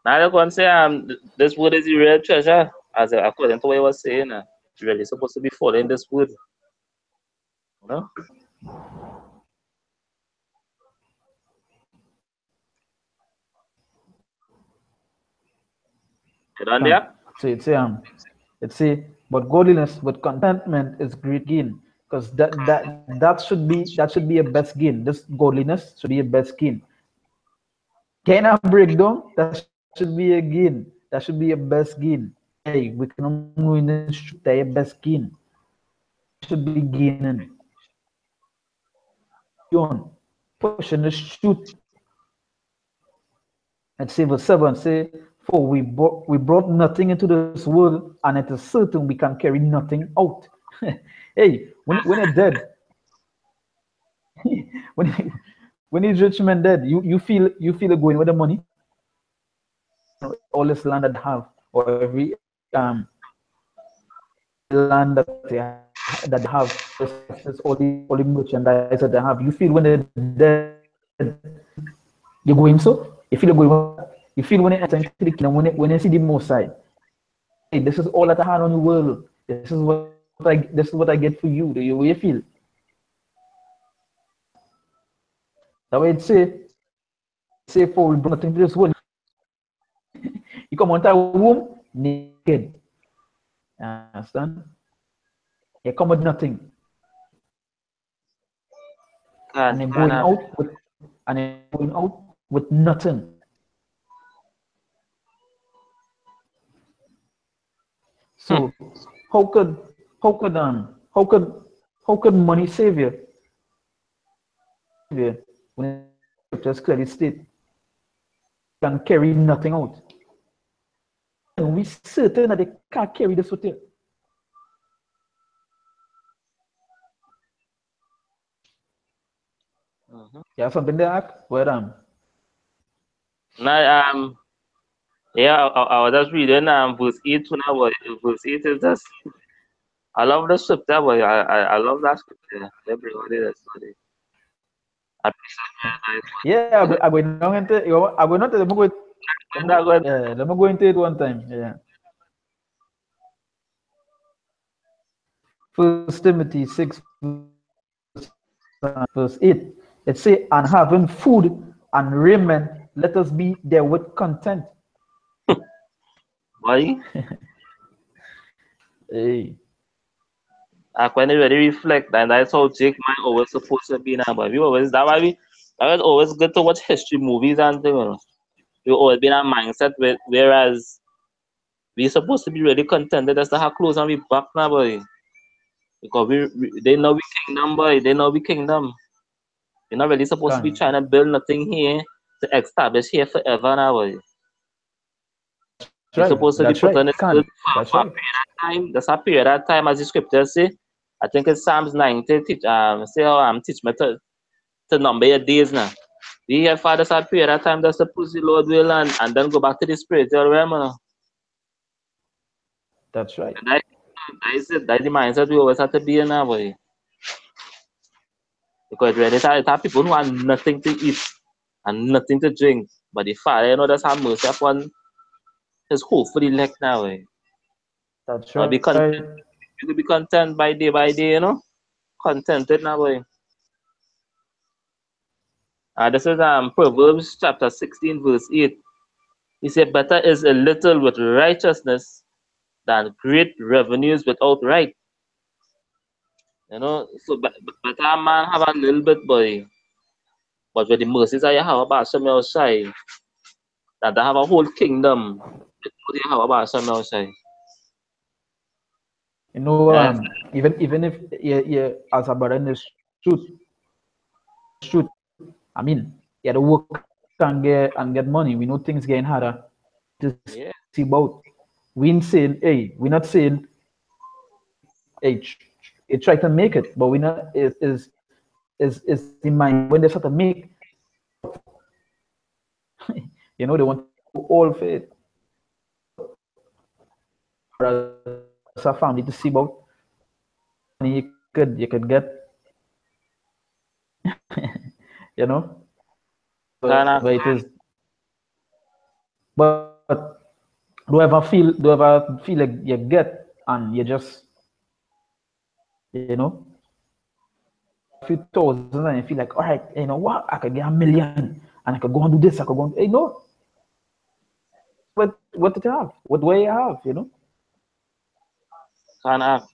now they're going to say this word is the real treasure, as according to what I was saying. You're really supposed to be following this word. You know? You done there? So but godliness with contentment is great gain. Because that should be a best gain. This godliness should be a best gain. Gain a breakdown, that should be a gain. That should be a best gain. Hey, we can know in the truth that a best gain. Should be gaining. Pushing the truth. And say verse 7 say, for we brought nothing into this world, and it is certain we can carry nothing out. Hey, when you're dead, when these rich men dead, you feel it going with the money, all this land that they have, or every land that they have, this all the merchandise that they have. You feel when they're dead, you're going so. You feel it going. You feel when they enter into the kingdom, when they see the Most High. Hey, this is all that I had on the world. This is what I get for you. Do you feel? That way it say for we bring nothing to this world. You come into a womb naked. Understand? You come with nothing. And they're going out with nothing. So how could money save you? When just clearly state can carry nothing out. And we certain that they can't carry this with you. Yeah, something there, where Now, yeah, I was just reading verse 8 now, but verse 8 is just, I love the scripture, but I love that scripture. Everybody that's study. yeah, I'm going down into I'm going not let me go into it one time. Yeah. First Timothy 6 verse 8. It say, and having food and raiment, let us be therewith content. Why? Hey. When you really reflect, and that's how Jake man always supposed to be now. But we always that was always good to watch history movies and things. We always been a mindset whereas we supposed to be really contented just to have clothes on we back now, boy. Because they know we kingdom, boy. They know we kingdom. You're not really supposed to be trying to build nothing here to establish here forever now, boy. You're supposed to be put on this earth for a period of time. That's a period of time, as the scriptures say. I think it's Psalms 90 say how teach me to number your days now. We have fathers had prayer that time just to push the Lord will and then go back to the spiritual realm. You know. That's right. And that is it. That's the mindset we always have to be in now, boy. Because when it have people who have nothing to eat and nothing to drink, but the Father, just have mercy upon his hope for the elect now, boy. That's I'll be content. right. You could be content by day, contented now, boy. This is Proverbs chapter 16, verse 8. He said, better is a little with righteousness than great revenues without right. So better a man have a little bit, boy. But with the mercies I have about some outside, that I have a whole kingdom. What do you have about some outside? You know, Yes. even if you as a brother in the truth, I mean, you had to work and get money. We know things getting harder to see Yeah. about. We ain't saying, hey, we're not saying, hey, try to make it, but we not is the mind when they start to make, they want to do all for it. For us, a family to see about money you could get, you know. Kind of, But it is, but do ever feel like you get and you just, you know, a few thousands and you feel like, all right, you know what, I could get 1 million and I could go and do this, I could go and, what did you have? What do you have, kind of.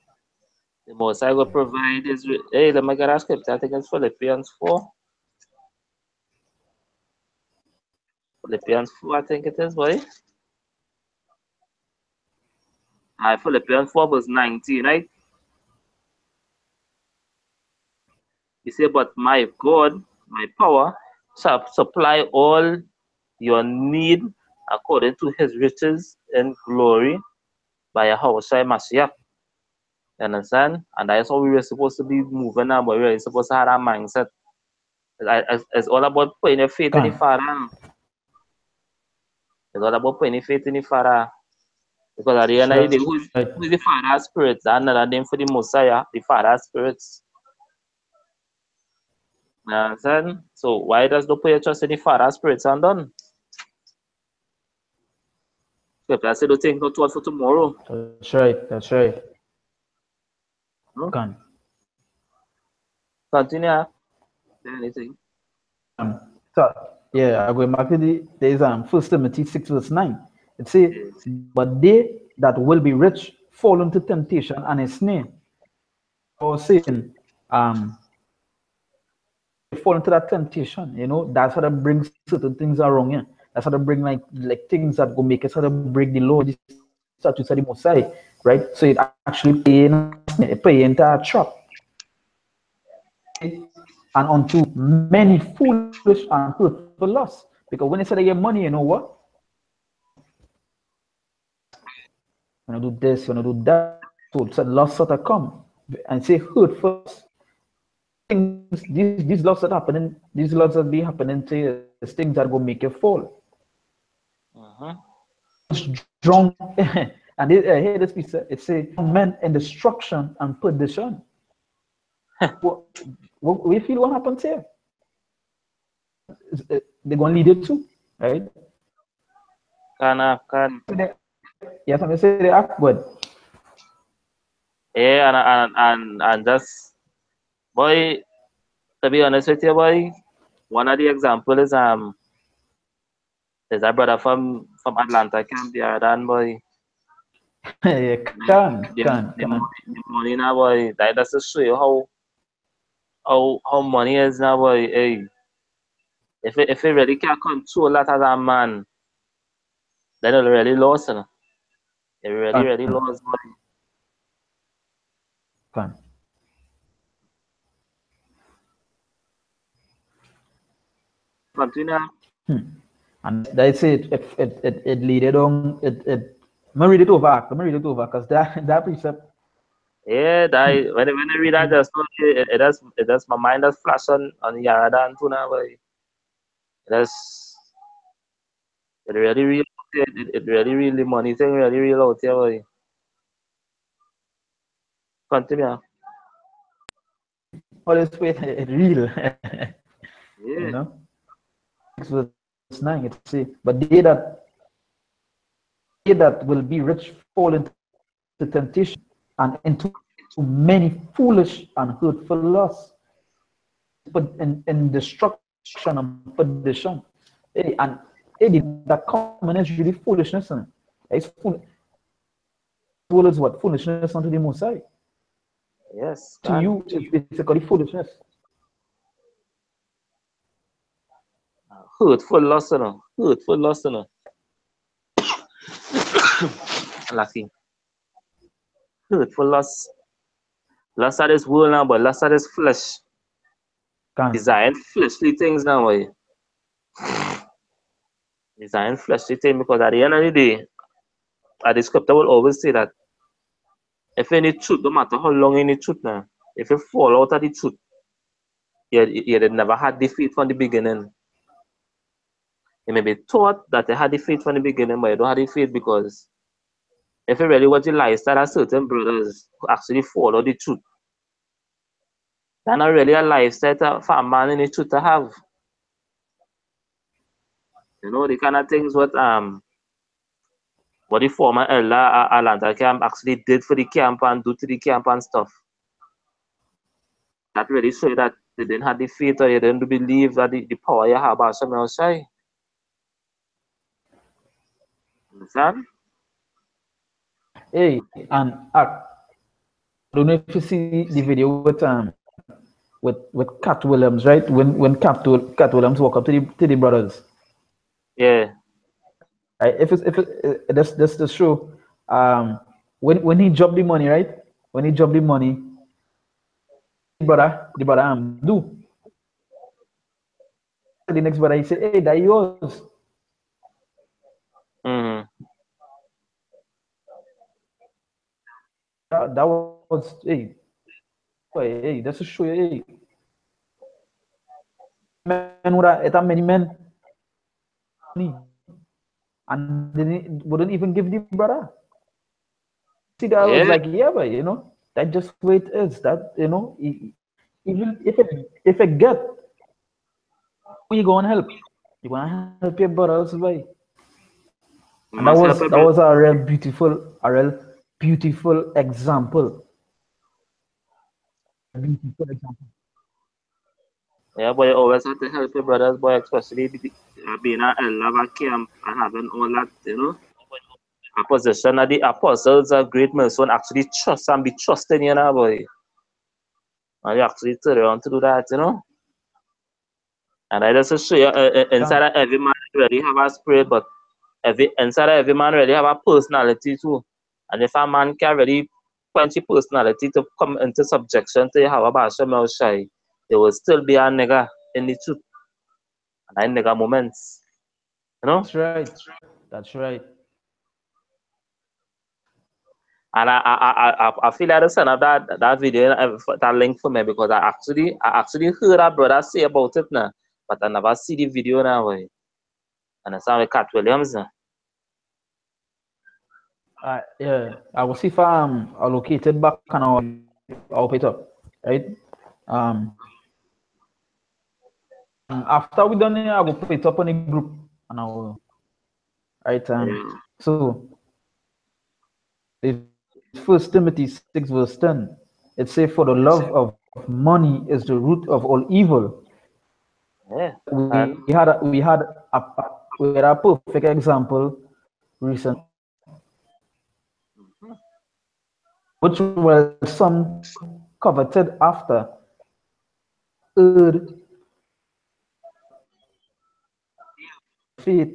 The most I will provide is, hey, let me get a scripture. I think it's Philippians 4. Philippians 4, I think it is, boy. Philippians 4, verse 19, right? He said, but my God, my power, shall supply all your need according to his riches and glory by Yahushua Mashiach. You understand? And that's how we were supposed to be moving now, but we were supposed to have that mindset. It's all about putting your faith in the Can. Father. It's all about putting your faith in the Father. Because at the end of the day, That's who is the Father's spirits? That's another name for the Messiah, the Father's spirits. You understand? So why does the put your trust in the Father's spirits and done? Scripture say don't think no thought for tomorrow. That's right. That's right. No? Can. Continue. Anything. Um, so yeah, I go back to there's First Timothy 6 verse 9. It says, Yes. but they that will be rich fall into temptation and a snare. I was saying, fall into that temptation, that's how to bring certain things around here. That's how to bring like things that go make us how to break the law, the statutes of the Mosai, right? So it actually play into a trap and onto many foolish and hurtful lusts. Because when they say they get money, you know what? You wanna do this, you wanna do that. So lusts sort of come and say hurtful things. These lusts that happening, these lusts that be happening to you, is things that go make you fall. Strong and here this piece it say men in destruction and perdition. what we feel what happens here? They're gonna lead it to, right? Can. Yes, I'm gonna say they act good. Yeah, and just boy, to be honest with you, boy, one of the examples is a brother from Atlanta camp the other day, boy. Yeah, The money now, boy. That does to show you how money is now, boy. Hey, if it really can't control that as a man, then it really lost, you know. It really can, lost, boy. can. Continue. And that's it leaded on let me read it over. Because that precept. Yeah, that when I read that just now, it does my mind just flash on Yaradan too now, boy. That's it really real out there. It really really money thing really real out there, boy. Continue. Always wait, it real. You Yeah. know, 6 verse 9, it say, but they that will be rich fall into temptation and into many foolish and hurtful lusts, but in destruction and perdition. And that common is really foolishness. It's world is what? Foolishness unto the Most High. Yes, To can. you, it's basically foolishness. Hurtful loss, you know. Hurtful loss, you know. Lucky. Hurtful loss. Loss of this world now, but loss of this flesh. Can. Desiring fleshly things now, boy. Desiring fleshly things because at the end of the day, the scripture will always say that if any truth, no matter how long any truth now, if you fall out of the truth, you had never had the faith from the beginning. You may be taught that you had the faith from the beginning, but you don't have the faith because if you really watch the lifestyle of certain brothers who actually follow the truth, they're not really a lifestyle for a man in the truth to have. You know, the kind of things what the former elder Atlanta camp actually did for the camp and do to the camp and stuff. That really show you that they didn't have the faith or you didn't believe that the power you have as someone else shy. Understand? Hey, and I don't know if you see the video with Cat Williams, right? When Cat Williams walk up to the brothers. Yeah. Right? If it that's the show. When he dropped the money, right? When he dropped the money, the brother do. The next brother he said, "Hey, that yours." Mm-hmm. That was hey, that's a show. Hey, men would have many men and they wouldn't even give the brother. See, that was Yeah. like, yeah, but that just way it is. That even if it get, who you go and help? You wanna help your brothers, boy. You And that must help was a that brother. was a real beautiful example. A beautiful example. Yeah, boy, you always have to help your brothers, boy, especially being an elder of a camp and having all that, a position of the apostles, a great person actually trust and be trusting you now, boy. And you actually turn around to do that, And I just show you inside Can. of every man really have a spirit, but inside of every man really have a personality too. And if a man can really quench your personality to come into subjection to have a basham or shy, there will still be a nigga in the truth. And I nigga moments, you know? That's right. That's right. And I feel like the son of that video, that link for me because I actually heard a brother say about it now, but I never see the video now. Boy. And it's with Cat Williams now. Yeah, I will see if I'm allocated back and I'll put it up, right? Um, After we done it, I will put it up on the group and I will, right? Yeah. So it's First Timothy 6 verse 10. It says, "For the love of money is the root of all evil." Yeah. We And had a perfect example recently, which were some coveted after, erred faith,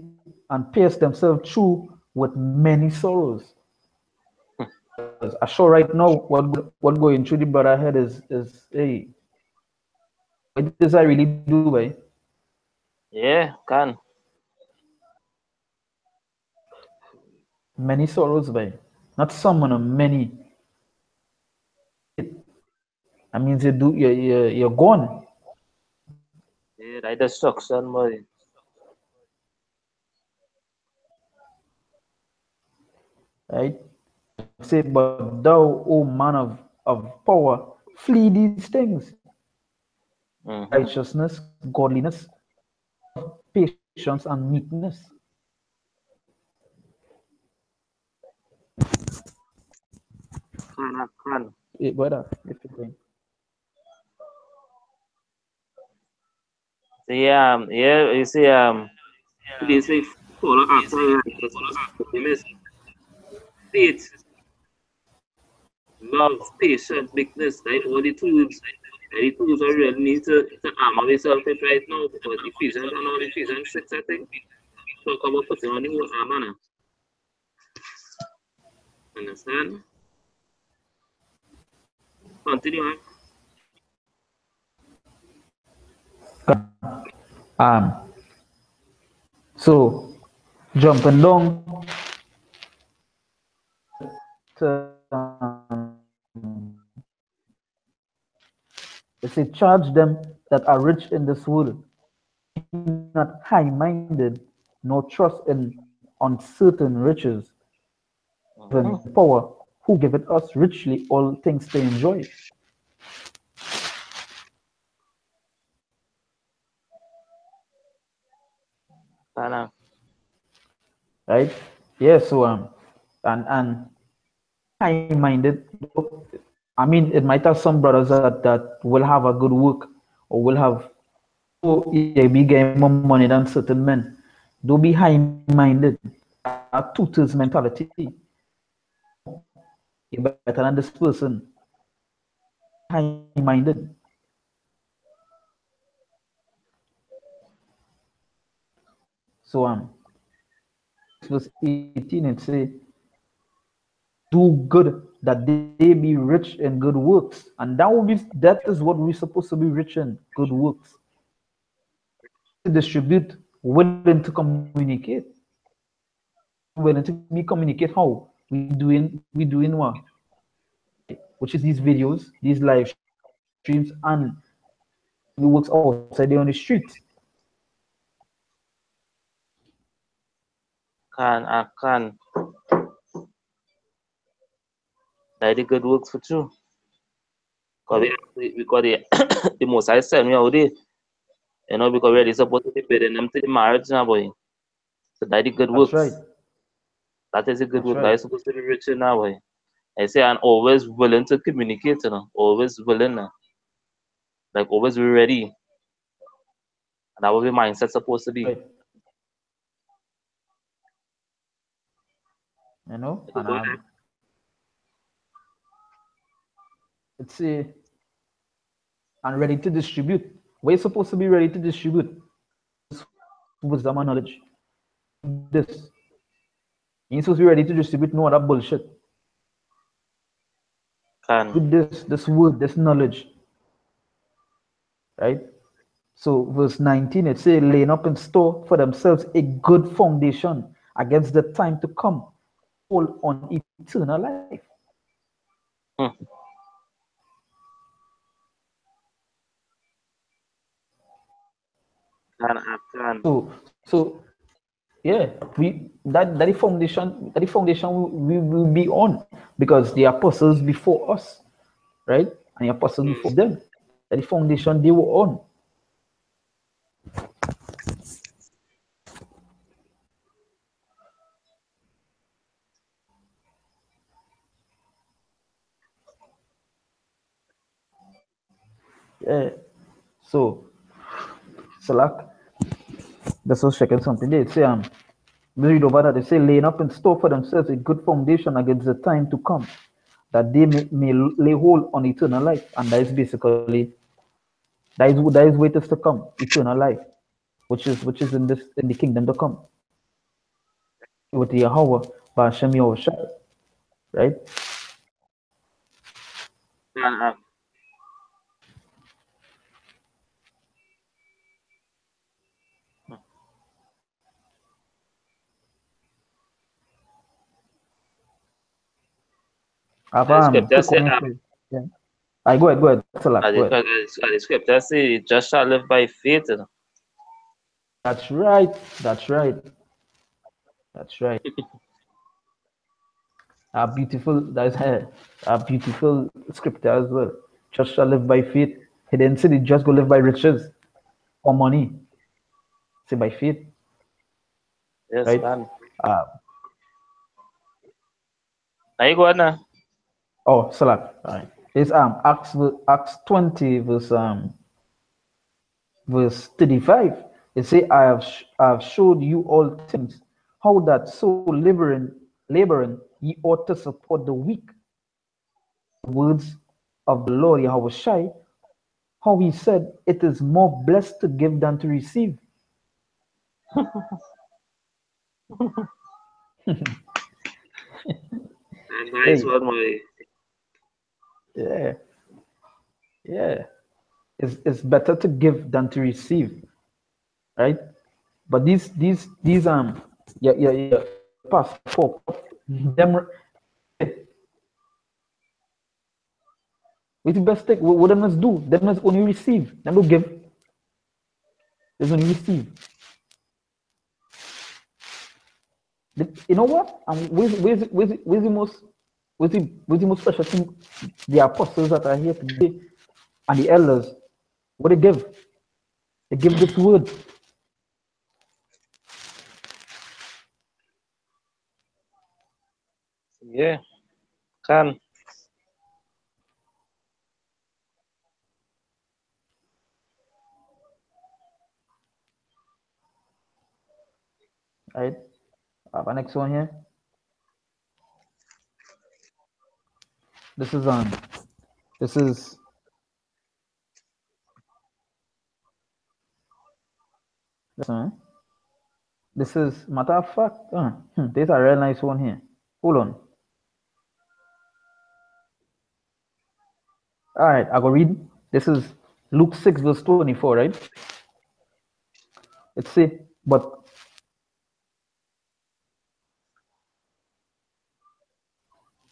and pierced themselves through with many sorrows. I sure right now what going through the brother head is hey, what does I really do, way? yeah, can. Many sorrows, way. Not some, many. That means you're gone. Yeah, right destruction, boy. right? Say, but thou, O man of power, flee these things: Mm-hmm. righteousness, godliness, patience, and meekness. Can. Brother, if you think. So yeah, you see, they say follow after righteousness, holiness, faith, love, patience, meekness, right? All the tools. The tools are really need to armor yourself with right now because Ephesians and all Ephesians 6, I think, talk about putting on the whole armor now. Understand? Continue on. Um, so jumping down to it say charge them that are rich in this world, not high-minded, nor trust in uncertain riches, Mm-hmm. even power, who giveth us richly all things to enjoy. Can. Right? Yeah, so and high-minded, I mean, it might have some brothers that will have a good work or will have, oh yeah, be getting more money than certain men. Don't be high-minded. A tutor's mentality. You're better than this person. High-minded. So verse 18 it say, do good that they be rich in good works. And that is what we're supposed to be rich in, good works. To distribute, willing to communicate. Willing to be communicate how? We doing what? Which is these videos, these live streams, and we works outside there on the streets. Can. That the good works for you. Because we got the, the most I send me out there. You know, because we're supposed to be paying them to the marriage now, boy. So that the good That's right. works. That is a good That's work. right. That is supposed to be rich now, boy. I say, and always willing to communicate, you know, always willing, like always be ready. And that what your mindset supposed to be. Right. And Go ahead. it's and ready to distribute. We're supposed to be ready to distribute wisdom and knowledge. This. You're supposed to be ready to distribute no other bullshit. Can. With this word, this knowledge, right? So verse 19, it says, laying up in store for themselves a good foundation against the time to come, all on eternal life. Hmm. Can. So yeah, we that the foundation we will be on because the apostles before us, right? And the apostles Hmm. before them, that the foundation they were on. Yeah. So Salak, that's was checking something. They say read over that they say laying up in store for themselves a good foundation against the time to come, that they may lay hold on eternal life. And that is basically that is what is to come, eternal life, which is in the kingdom to come. With Yahweh, Ba'ashem Yahushua, right? Can. Have The scripture quick say, comment for you. Yeah. I go ahead, Salak, go ahead. the scripture say, just shall live by faith, you know. That's right. That's right. That's right. A beautiful, that's a beautiful scripture as well. Just shall live by faith. He didn't say they just go live by riches or money. Say by faith, Yes, right? can. Uh, Now you go ahead now. oh, Salah. All right. It's Acts 20 verse 35. It say, I have showed you all things, how that so laboring ye ought to support the weak. Words of the Lord Yahweh, how he said, it is more blessed to give than to receive. Nice Hey, one, boy. yeah, yeah. It's better to give than to receive, right? But these yeah pastor for them with the best thing what they must do, they must only receive. They don't give, they only receive. You know what? And where's the most special thing? The apostles that are here today and the elders, what they give? They give this word. Yeah, can. Right? I have a next one here. This is this is listen, this is matter of fact. There's a real nice one here. Hold on. All right, I go read. This is Luke 6, verse 24, right? It say, but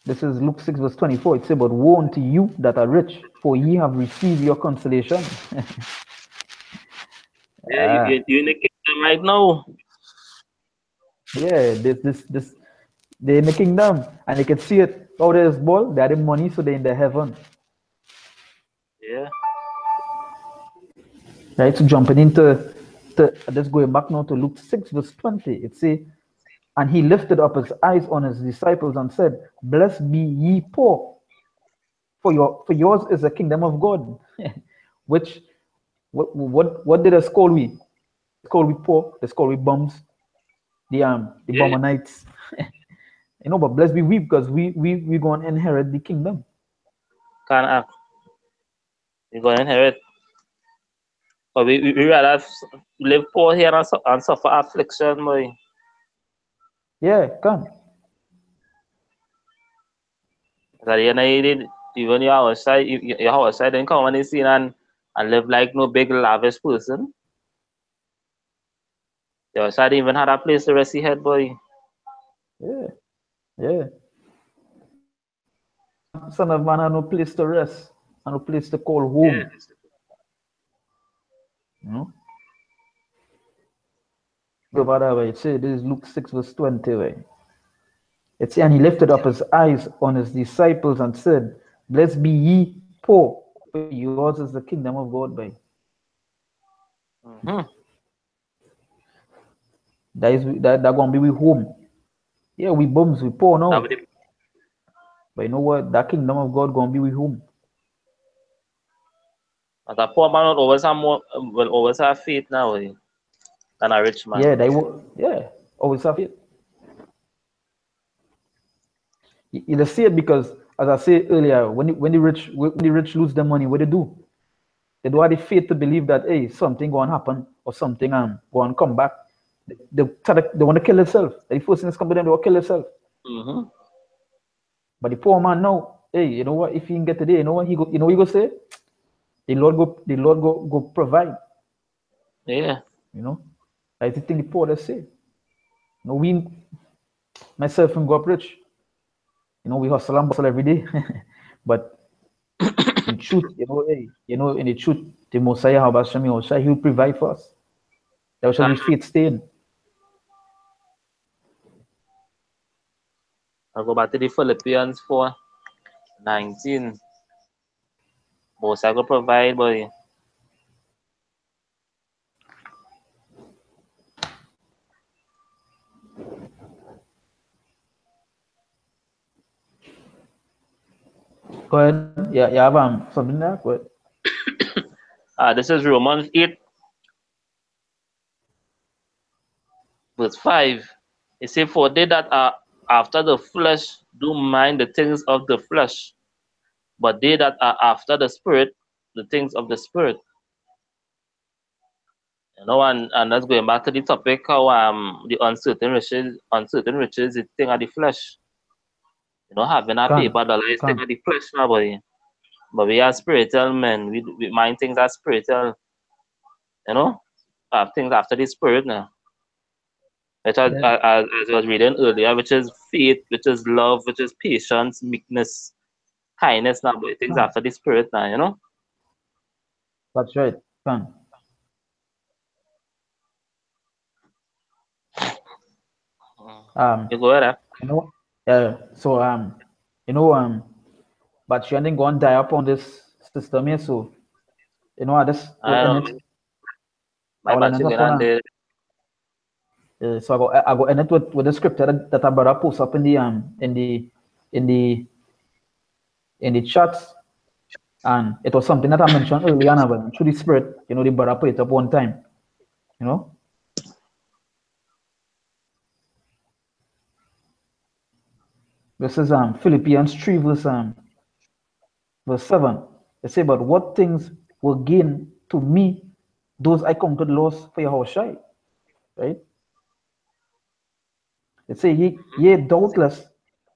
this is Luke 6, verse 24. It say, but woe unto you that are rich, for ye have received your consolation. Yeah, you in the kingdom right now. Yeah, this they're in the kingdom and they can see it. Oh, there's ball, they are the money, so they're in the heaven. Yeah. Right? So jumping into let's go back now to Luke 6, verse 20. It say, and he lifted up his eyes on his disciples and said, blessed be ye poor, for yours is the kingdom of God. Which what did us call we? Call we poor, let's call we bums, the Yeah, Bommonites. But blessed be we because we gonna inherit the kingdom. can act. You're going to inherit. But we rather live poor here and suffer affliction, boy. Yeah, come. Because you know, even your outside, your outside didn't come on the scene and live like no big lavish person. Your outside even had a place to rest your head, boy. Yeah, yeah. Son of man had no place to rest, and no place to call Yeah. home. You know? Go by that way. It says this is Luke 6, verse 20. Way. It says, and he lifted up his eyes on his disciples and said, blessed be ye poor, for yours is the kingdom of God. By Mm-hmm. that gonna be we home. Yeah, we bums, we poor That now. would be, But you know what? That kingdom of God gonna be we home. as a poor man will always have faith now, boy, than a rich man. Yeah, they will. Yeah, always have it. You see it because, as I said earlier, when the rich lose their money, what they do? They do have the faith to believe that hey, something going to happen or something going to come back. They want to kill themselves. The first thing that's come to them, they will kill themselves. Mm-hmm. But the poor man now, hey, you know what? If he can get today, you know what he go say? The Lord go provide. Yeah. You know, that's the thing the poor they say. We myself and go up rich. We hustle and bustle every day. But in truth, hey, in the truth, the Messiah, Habashami Hosha, he will provide for us. There shall Can, be faith staying. I'll go back to the Philippians 4:19. Most I go provide, boy. Go ahead. Yeah, you have something there? Go ahead. This is Romans 8, verse 5. It says, for they that are after the flesh do mind the things of the flesh, but they that are after the spirit, the things of the spirit. And that's going back to the topic how the uncertain riches is thing of the flesh. Having a paper dollar is thing Can. of the flesh now, boy. But we are spiritual men. We mind things are spiritual, you know, have things after the spirit now. Which as Yeah. I was reading earlier, which is faith, which is love, which is patience, meekness, kindness now, but things Can. after the spirit now. That's right. Can. You go ahead. You know, so but you ain't going to die up on this system here, so I just will I end know it. I my will end batch it going up on on there. so I go end it with the scripture that I brother post up in the in the in the chats, and it was something that I mentioned earlier on about through the spirit. The brother put it up one time. You know, this is Philippians 3 verse 7. It say, but what things were gain to me, those I counted loss for your house, right? It say, yea, doubtless,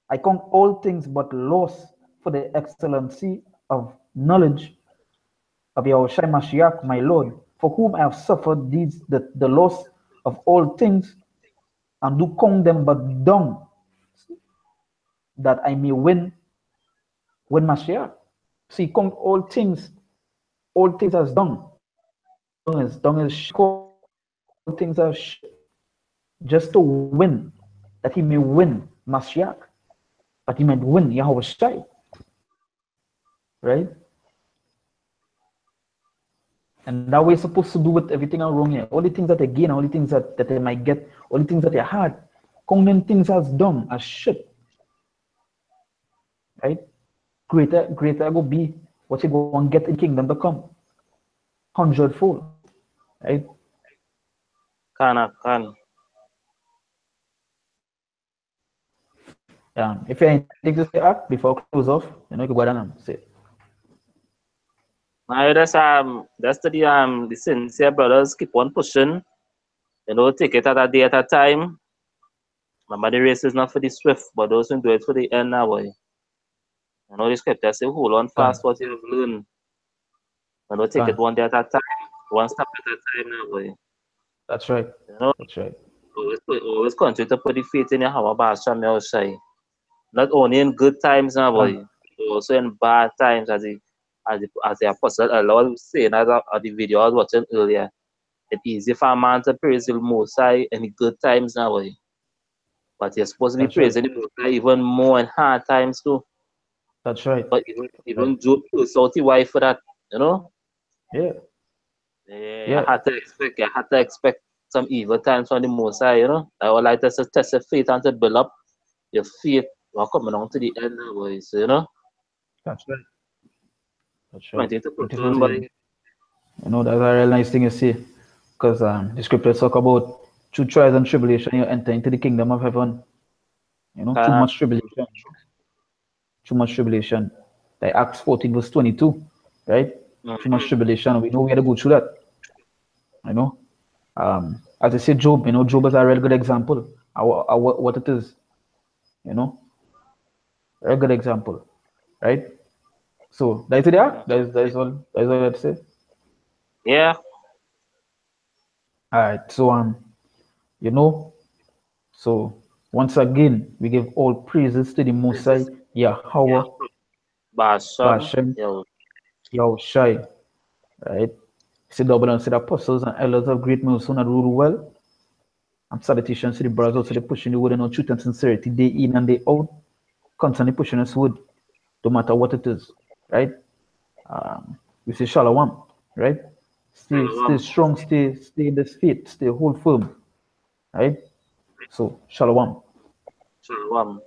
I count all things but loss for the excellency of knowledge of Yahushua Mashiach, my Lord, for whom I have suffered the loss of all things, and do count them but dung, that I may win Mashiach. See, count all things as dung. Dung is all things are just to win, that he may win Mashiach, that he might win Yahushua, right? And that way supposed to do with everything around here. All the things that they gain, all the things that they might get, all the things that they had, counting things as dung, as shit. Right? Greater will be what you go and get in kingdom to come. 100-fold. Right? Can. If you have anything to say, before I close off, you can go ahead and say it. Now that's the sincere brothers keep on pushing. Take it at a day at a time. Remember the race is not for the swift, but those who do it for the end now, boy. The scripture say, hold on fast what you have learned. Take it one day at a time, one step at a time now, boy. That's right. That's right. Always continue to put the faith in your Hawa not only in good times now, boy, but also in bad times, as the apostle Allah was saying at the video I was watching earlier. It's easy for a man to praise the Most High in good times now, boy. But you're supposed to be praising the Most High even more in hard times too. That's right. But even Job sought his wife for that, Yeah. I had to expect some evil times from the Most High, I would like to test your faith and to build up your faith. We're coming on to the end now, boys, That's right. That's right. Continue to push Beautiful on, thing. boy. That's a real nice thing you see. Because the scriptures talk about through trials and tribulation, you enter into the kingdom of heaven. Too much tribulation. Too much tribulation. Like Acts 14, verse 22, right? Too much tribulation. We know we had to go through that. As I said, Job, Job is a real good example of what it is. A good example, right? So that's it, yeah. That's all I have to say. Yeah. All right. So you know, so once again we give all praises to the Most High, Yahweh, Bashem, Yahushai, right? Sit double and sit apostles and elders of great mercy and rule well. And salutations to the brothers also they pushing the word in truth and sincerity day in and day out. constantly pushing us forward, no matter what it is, right? We say shalom, right? Stay Shalom. strong, stay in this faith, stay hold firm, right? So shalom. Shalom.